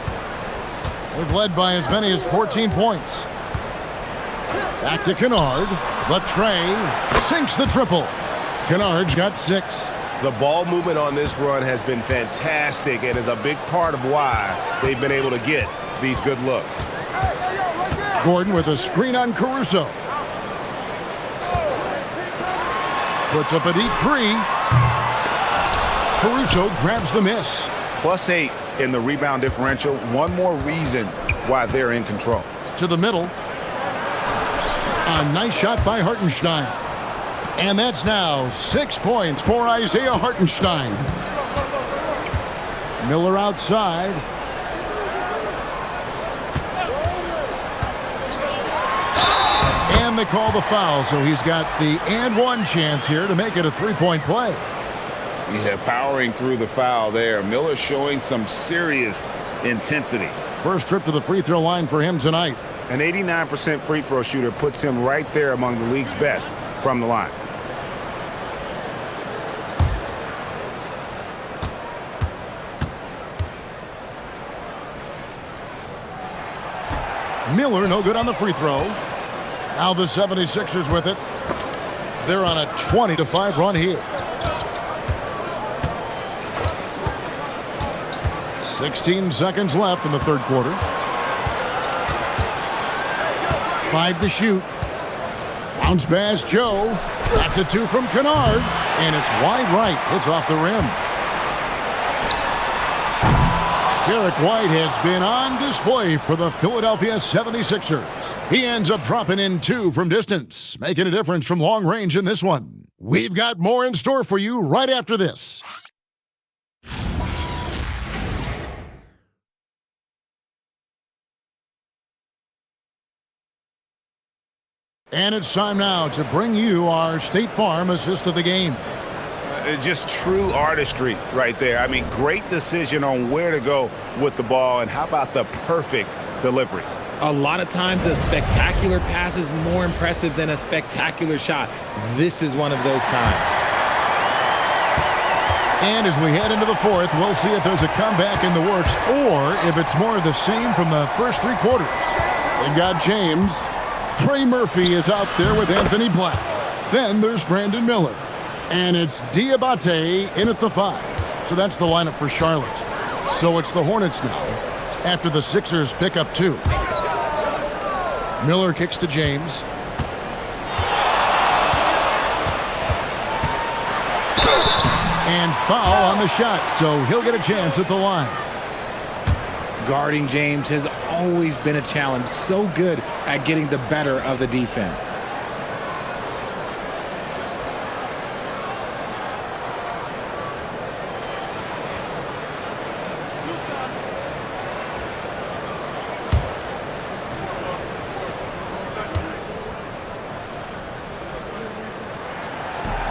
They've led by as many as 14 points. Back to Kennard. Latre sinks the triple. Kennard's got 6. The ball movement on this run has been fantastic and is a big part of why they've been able to get these good looks. Gordon with a screen on Caruso. Puts up a deep 3. Caruso grabs the miss. +8 in the rebound differential. One more reason why they're in control. To the middle. A nice shot by Hartenstein. And that's now 6 points for Isaiah Hartenstein. Miller outside. And they call the foul, so he's got the and one chance here to make it a 3-point play. Yeah, powering through the foul there. Miller showing some serious intensity. First trip to the free throw line for him tonight. An 89% free throw shooter puts him right there among the league's best from the line. Miller no good on the free throw. Now the 76ers with it. They're on a 20-5 run here. 16 seconds left in the third quarter. 5 to shoot. Bounce pass Joe. That's a 2 from Kennard. And it's wide right. It's off the rim. Derek White has been on display for the Philadelphia 76ers. He ends up dropping in 2 from distance, making a difference from long range in this one. We've got more in store for you right after this. And it's time now to bring you our State Farm assist of the game. Just true artistry right there. I mean, great decision on where to go with the ball, and how about the perfect delivery? A lot of times a spectacular pass is more impressive than a spectacular shot. This is one of those times. And as we head into the fourth, we'll see if there's a comeback in the works or if it's more of the same from the first 3 quarters. They've got James. Trey Murphy is out there with Anthony Black. Then there's Brandon Miller. And it's Diabate in at the 5. So that's the lineup for Charlotte. So it's the Hornets now after the Sixers pick up 2. Miller kicks to James. And foul on the shot, so he'll get a chance at the line. Guarding James has always been a challenge. So good at getting the better of the defense.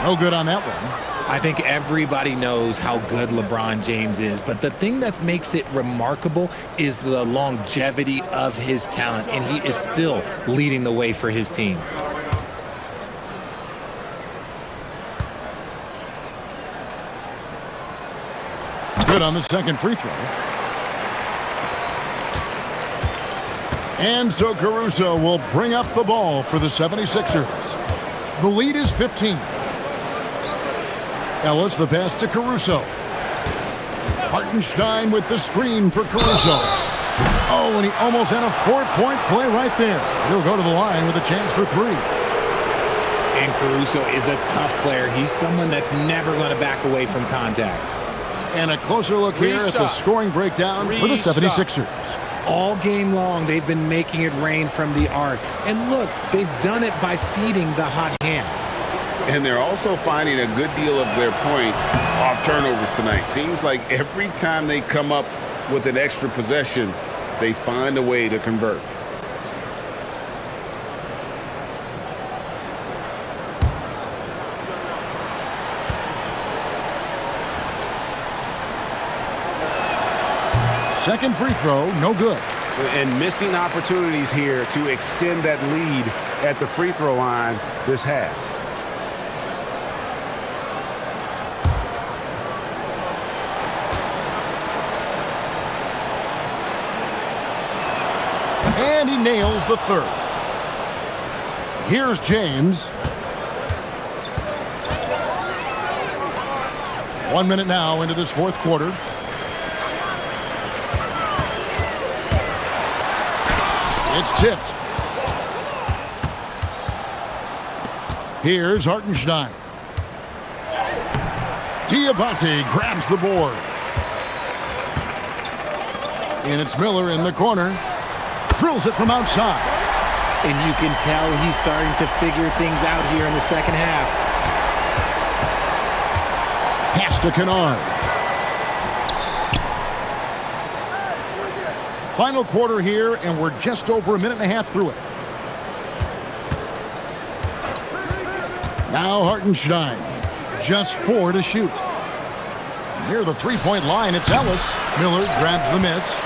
No good on that one. I think everybody knows how good LeBron James is, but the thing that makes it remarkable is the longevity of his talent, and he is still leading the way for his team. Good on the second free throw. And so Caruso will bring up the ball for the 76ers. The lead is 15. Ellis, the pass to Caruso. Hartenstein with the screen for Caruso. Oh, and he almost had a 4-point play right there. He'll go to the line with a chance for 3. And Caruso is a tough player. He's someone that's never going to back away from contact. And a closer look here at the scoring breakdown for the 76ers. All game long, they've been making it rain from the arc. And look, they've done it by feeding the hot hands. And they're also finding a good deal of their points off turnovers tonight. Seems like every time they come up with an extra possession, they find a way to convert. Second free throw, no good. And missing opportunities here to extend that lead at the free throw line this half. And he nails the third. Here's James. 1 minute now into this fourth quarter. It's tipped. Here's Hartenstein. Diabate grabs the board. And it's Miller in the corner. Drills it from outside. And you can tell he's starting to figure things out here in the second half. Pass to Kennard. Final quarter here, and we're just over a minute and a half through it. Now Hartenstein. Just 4 to shoot. Near the three-point line, it's Ellis. Miller grabs the miss.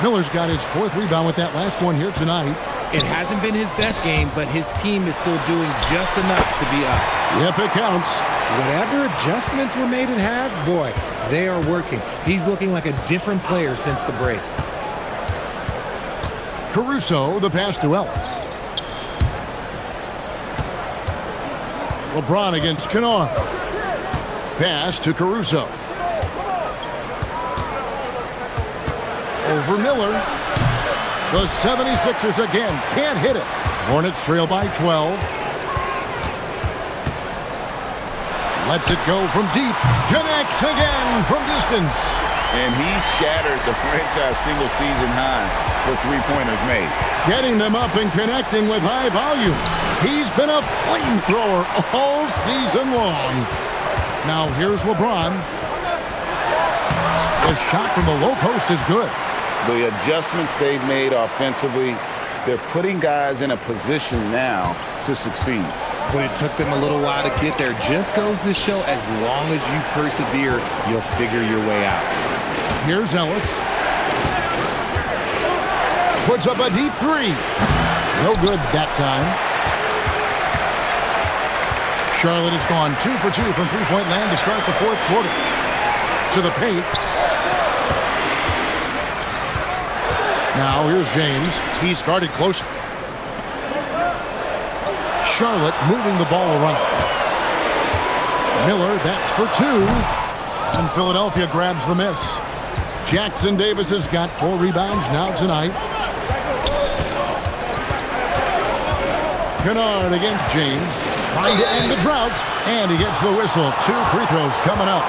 Miller's got his 4th rebound with that last one here tonight. It hasn't been his best game, but his team is still doing just enough to be up. Yep, it counts. Whatever adjustments were made at half, boy, they are working. He's looking like a different player since the break. Caruso, the pass to Ellis. LeBron against Kennard. Pass to Caruso. Over Miller. The 76ers again can't hit it. Hornets trail by 12. Lets it go from deep. Connects again from distance. And he's shattered the franchise single-season high for three-pointers made. Getting them up and connecting with high volume. He's been a flamethrower all season long. Now here's LeBron. The shot from the low post is good. The adjustments they've made offensively, they're putting guys in a position now to succeed. But it took them a little while to get there. Just goes to show as long as you persevere, you'll figure your way out. Here's Ellis. Puts up a deep three. No good that time. Charlotte has gone 2 for 2 from three-point land to start the fourth quarter. To the paint. Now here's James. He's guarded closer. Charlotte moving the ball around. Miller, that's for 2. And Philadelphia grabs the miss. Jackson Davis has got 4 rebounds now tonight. Kennard against James. Trying to end the drought. And he gets the whistle. 2 free throws coming up.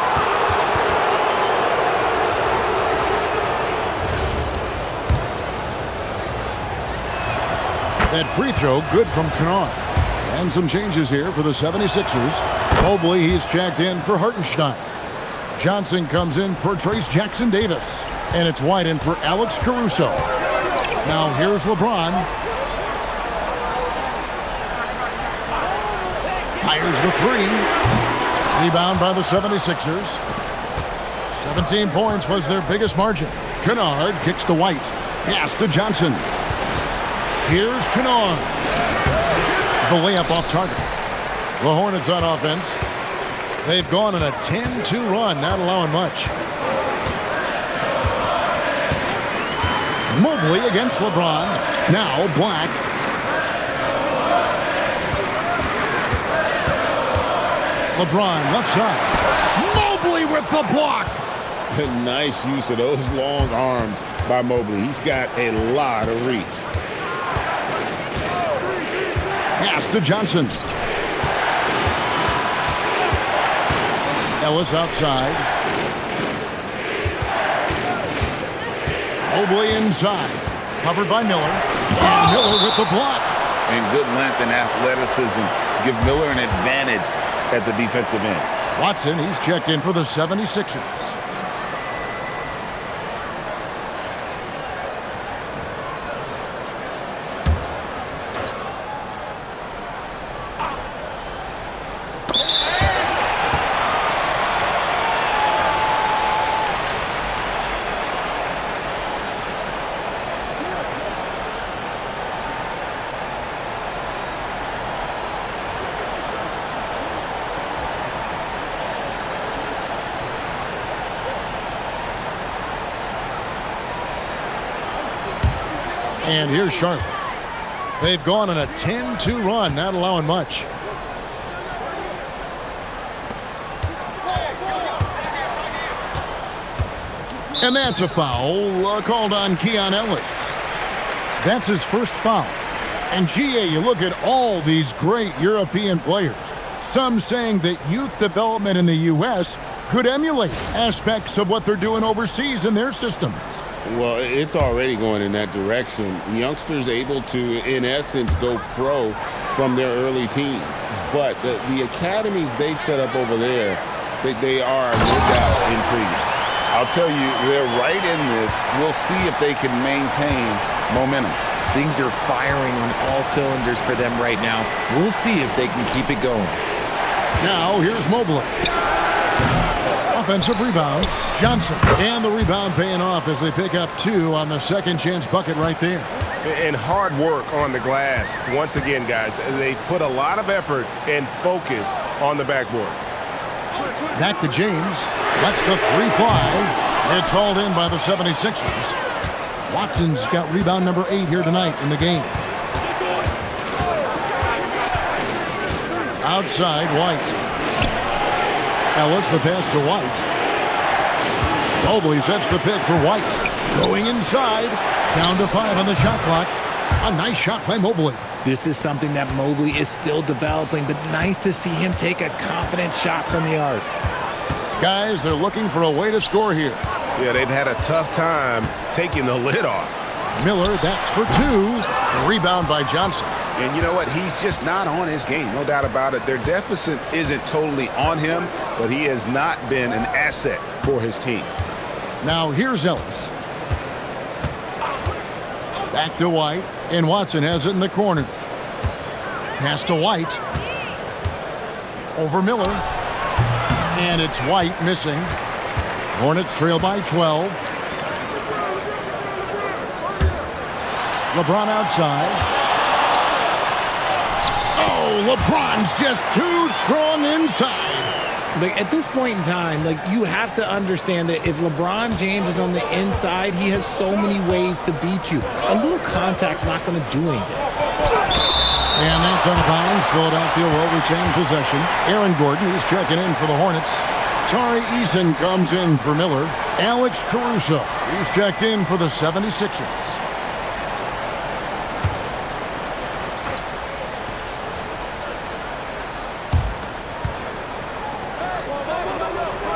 That free throw good from Kennard. And some changes here for the 76ers. Mobley, he's checked in for Hartenstein. Johnson comes in for Trace Jackson Davis. And it's White in for Alex Caruso. Now here's LeBron. Fires the 3. Rebound by the 76ers. 17 points was their biggest margin. Kennard kicks to White. Pass to Johnson. Here's Kennard. The layup off target. The Hornets on offense. They've gone on a 10-2 run, not allowing much. Mobley against LeBron. Now Black. LeBron left side. Mobley with the block. Nice use of those long arms by Mobley. He's got a lot of reach. Pass to Johnson. Ellis outside. Mobley inside. Covered by Miller. And Miller with the block. And good length and athleticism give Miller an advantage at the defensive end. Watson, he's checked in for the 76ers. And here's Charlotte. They've gone on a 10-2 run, not allowing much. And that's a foul called on Keon Ellis. That's his first foul. And GA, you look at all these great European players. Some saying that youth development in the U.S. could emulate aspects of what they're doing overseas in their systems. Well, it's already going in that direction. Youngsters able to, in essence, go pro from their early teens. But the academies they've set up over there, they are, no doubt, intriguing. I'll tell you, they're right in this. We'll see if they can maintain momentum. Things are firing on all cylinders for them right now. We'll see if they can keep it going. Now, here's Mobley. Offensive rebound, Johnson. And the rebound paying off as they pick up 2 on the second chance bucket right there. And hard work on the glass. Once again, guys, they put a lot of effort and focus on the backboard. Back to James. Lets the 3 fly. It's hauled in by the 76ers. Watson's got rebound number 8 here tonight in the game. Outside, White. Ellis, the pass to White. Mobley sets the pick for White. Going inside. Down to 5 on the shot clock. A nice shot by Mobley. This is something that Mobley is still developing, but nice to see him take a confident shot from the arc. Guys, they're looking for a way to score here. Yeah, they've had a tough time taking the lid off. Miller, that's for 2. Rebound by Johnson. And you know what? He's just not on his game, no doubt about it. Their deficit isn't totally on him, but he has not been an asset for his team. Now here's Ellis. Back to White, and Watson has it in the corner. Pass to White. Over Miller. And it's White missing. Hornets trail by 12. LeBron outside. Oh, LeBron's just too strong inside. Like, at this point in time, like, you have to understand that if LeBron James is on the inside, he has so many ways to beat you. A little contact's not going to do anything. And that's out of bounds. Philadelphia will retain possession. Aaron Gordon is checking in for the Hornets. Tari Eason comes in for Miller. Alex Caruso, he's checked in for the 76ers.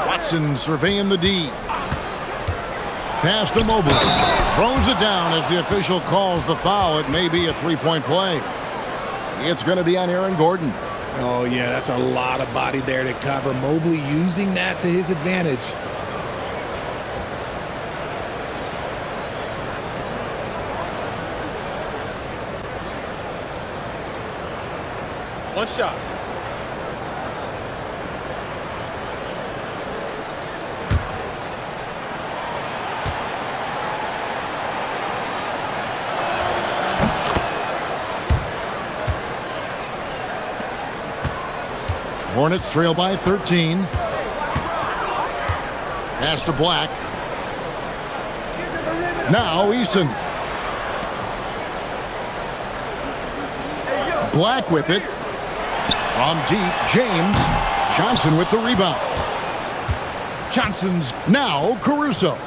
Watson surveying the D. Pass to Mobley. Throws it down as the official calls the foul. It may be a three-point play. It's going to be on Aaron Gordon. Oh, yeah, that's a lot of body there to cover. Mobley using that to his advantage. One shot. Hornets trail by 13. Pass to Black. Now Eason. Black with it. From deep, James. Johnson with the rebound. Johnson's now Caruso.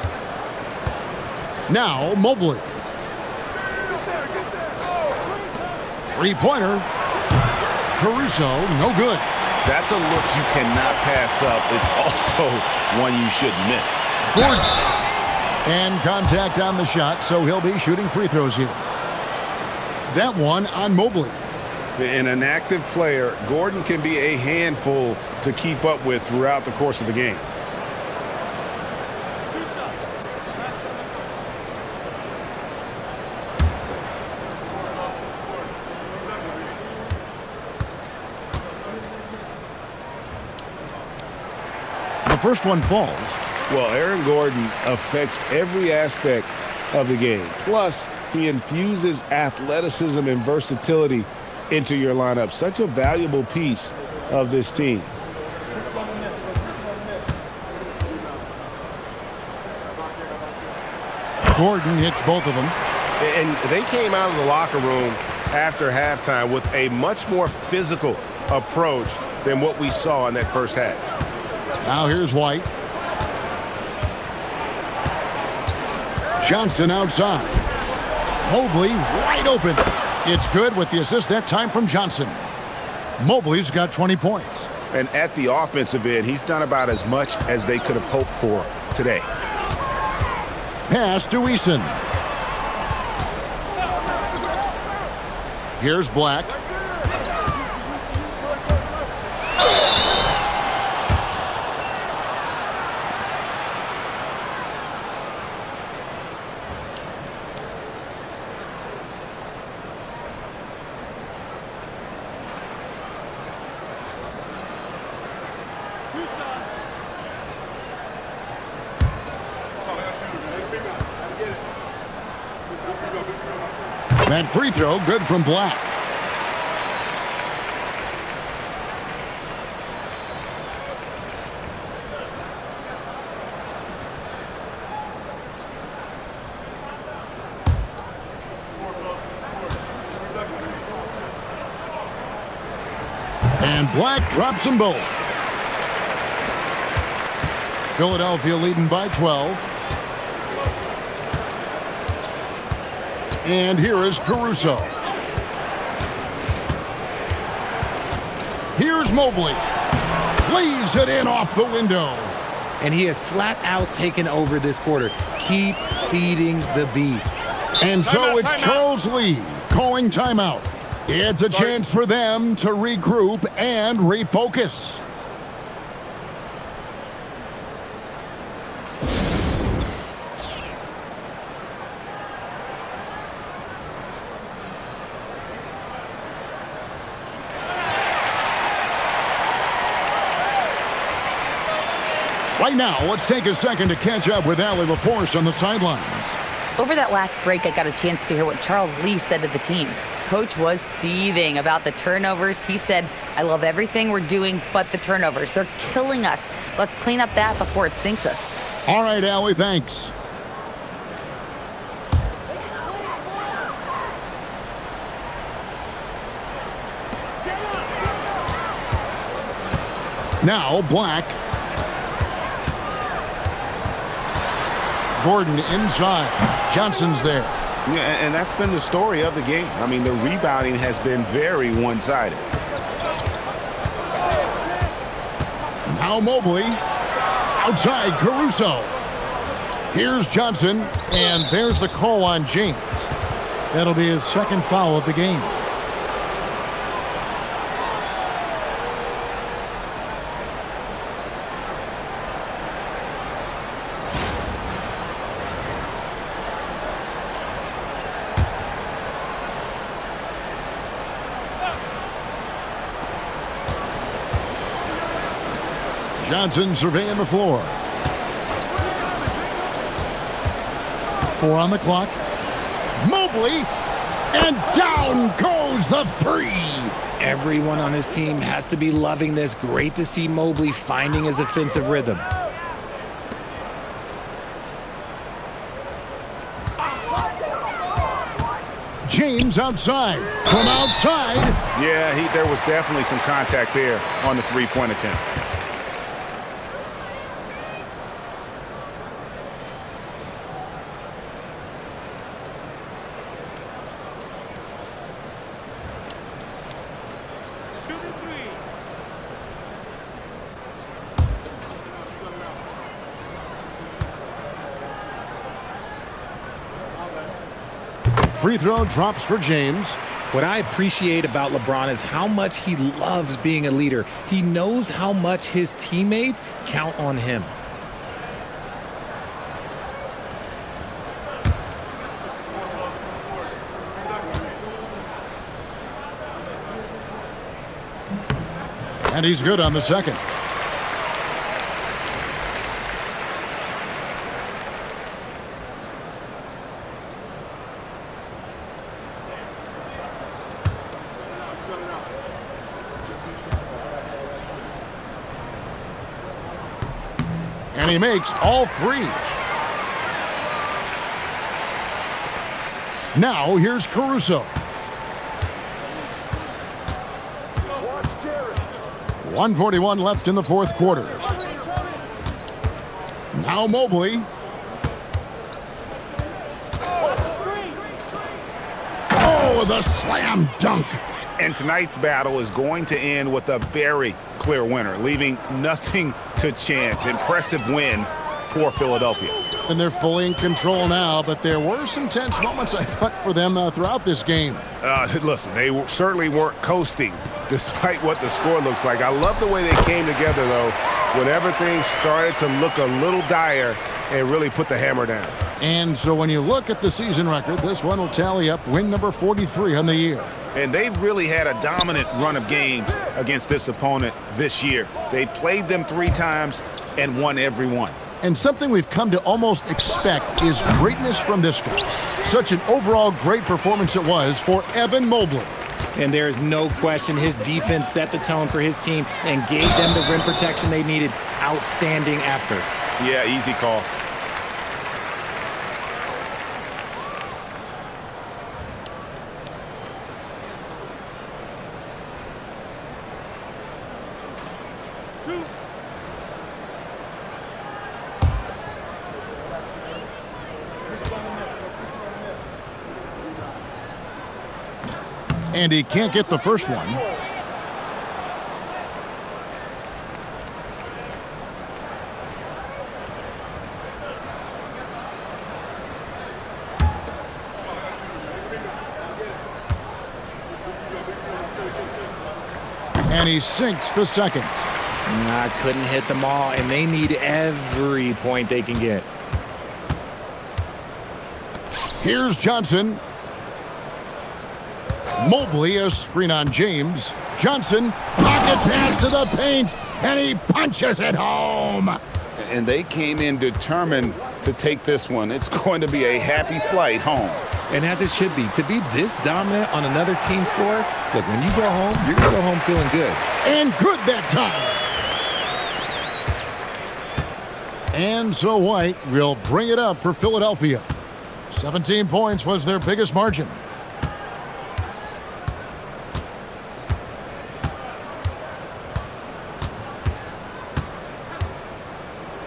Now Mobley. Three-pointer. Caruso, no good. That's a look you cannot pass up. It's also one you shouldn't miss. Gordon. And contact on the shot, so he'll be shooting free throws here. That one on Mobley. In an active player, Gordon can be a handful to keep up with throughout the course of the game. The first one falls. Well, Aaron Gordon affects every aspect of the game. Plus, he infuses athleticism and versatility into your lineup. Such a valuable piece of this team. Gordon hits both of them. And they came out of the locker room after halftime with a much more physical approach than what we saw in that first half. Now here's White. Johnson outside. Mobley wide open. It's good with the assist that time from Johnson. Mobley's got 20 points. And at the offensive end, he's done about as much as they could have hoped for today. Pass to Eason. Here's Black. That free throw, good from Black. And Black drops them both. Philadelphia leading by 12. And here is Caruso. Here's Mobley. Lays it in off the window. and he has flat out taken over this quarter. Keep feeding the beast. And so it's Charles Lee calling timeout. It's a chance for them to regroup and refocus. Right now, let's take a second to catch up with Allie LaForce on the sidelines. Over that last break, I got a chance to hear what Charles Lee said to the team. Coach was seething about the turnovers. He said, I love everything we're doing but the turnovers. They're killing us. Let's clean up that before it sinks us. All right, Allie, thanks. Now, Black. Gordon inside. Johnson's there. Yeah, and that's been the story of the game. I mean, the rebounding has been very one-sided. Now Mobley. Outside, Caruso. Here's Johnson, and there's the call on James. That'll be his second foul of the game. Johnson surveying the floor. 4 on the clock. Mobley, and down goes the 3. Everyone on his team has to be loving this. Great to see Mobley finding his offensive rhythm. James outside. From outside. Yeah, there was definitely some contact there on the three-point attempt. Free throw drops for James. What I appreciate about LeBron is how much he loves being a leader. He knows how much his teammates count on him. And he's good on the second. And he makes all 3. Now here's Caruso. 1:41 left in the fourth quarter. Now Mobley. Oh, the slam dunk. And tonight's battle is going to end with a very clear winner, leaving nothing to chance. Impressive win for Philadelphia. And they're fully in control now, but there were some tense moments, I thought, for them throughout this game. Listen, they certainly weren't coasting, despite what the score looks like. I love the way they came together, though, when everything started to look a little dire and really put the hammer down. And so when you look at the season record, this one will tally up win number 43 on the year. And they've really had a dominant run of games against this opponent this year. They played them 3 times and won every one. And something we've come to almost expect is greatness from this guy. Such an overall great performance it was for Evan Mobley. And there is no question his defense set the tone for his team and gave them the rim protection they needed. Outstanding effort. Yeah, easy call. And he can't get the first one. And he sinks the second. Couldn't hit them all, and they need every point they can get. Here's Johnson. Mobley, a screen on James. Johnson, pocket pass to the paint, and he punches it home. And they came in determined to take this one. It's going to be a happy flight home. And as it should be, to be this dominant on another team's floor, look, when you go home, you're going to go home feeling good. And good that time. And so White will bring it up for Philadelphia. 17 points was their biggest margin.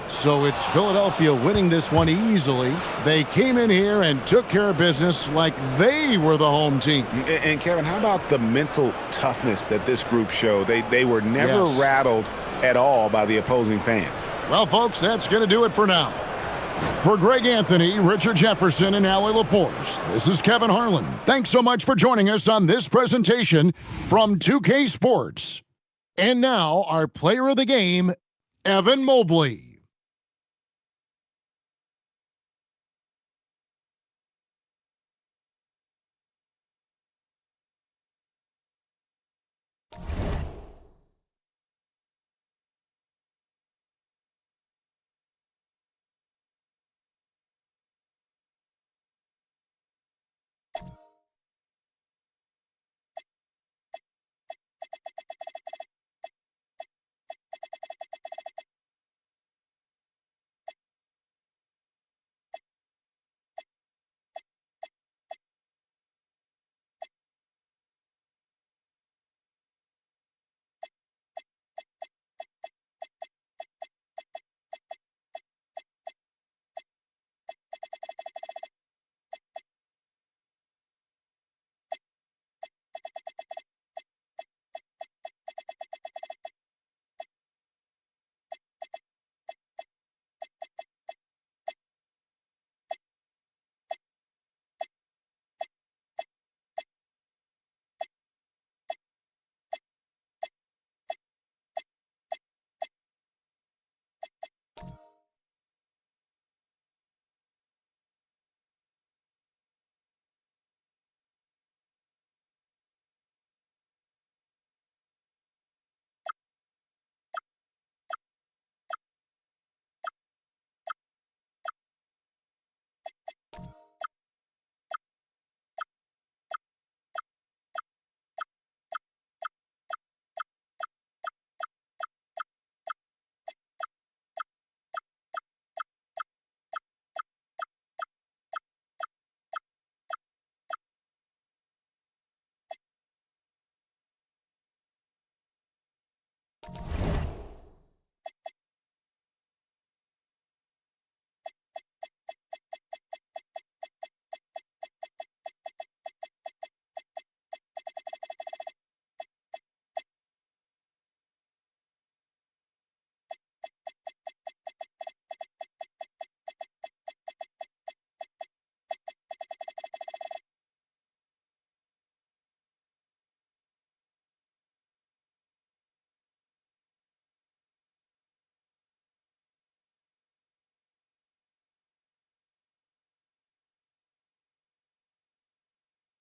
So it's Philadelphia winning this one easily. They came in here and took care of business like they were the home team. And Kevin, how about the mental toughness that this group showed? They were never rattled at all by the opposing fans. Well, folks, that's going to do it for now. For Greg Anthony, Richard Jefferson, and Allie LaForce, this is Kevin Harlan. Thanks so much for joining us on this presentation from 2K Sports. And now, our player of the game, Evan Mobley.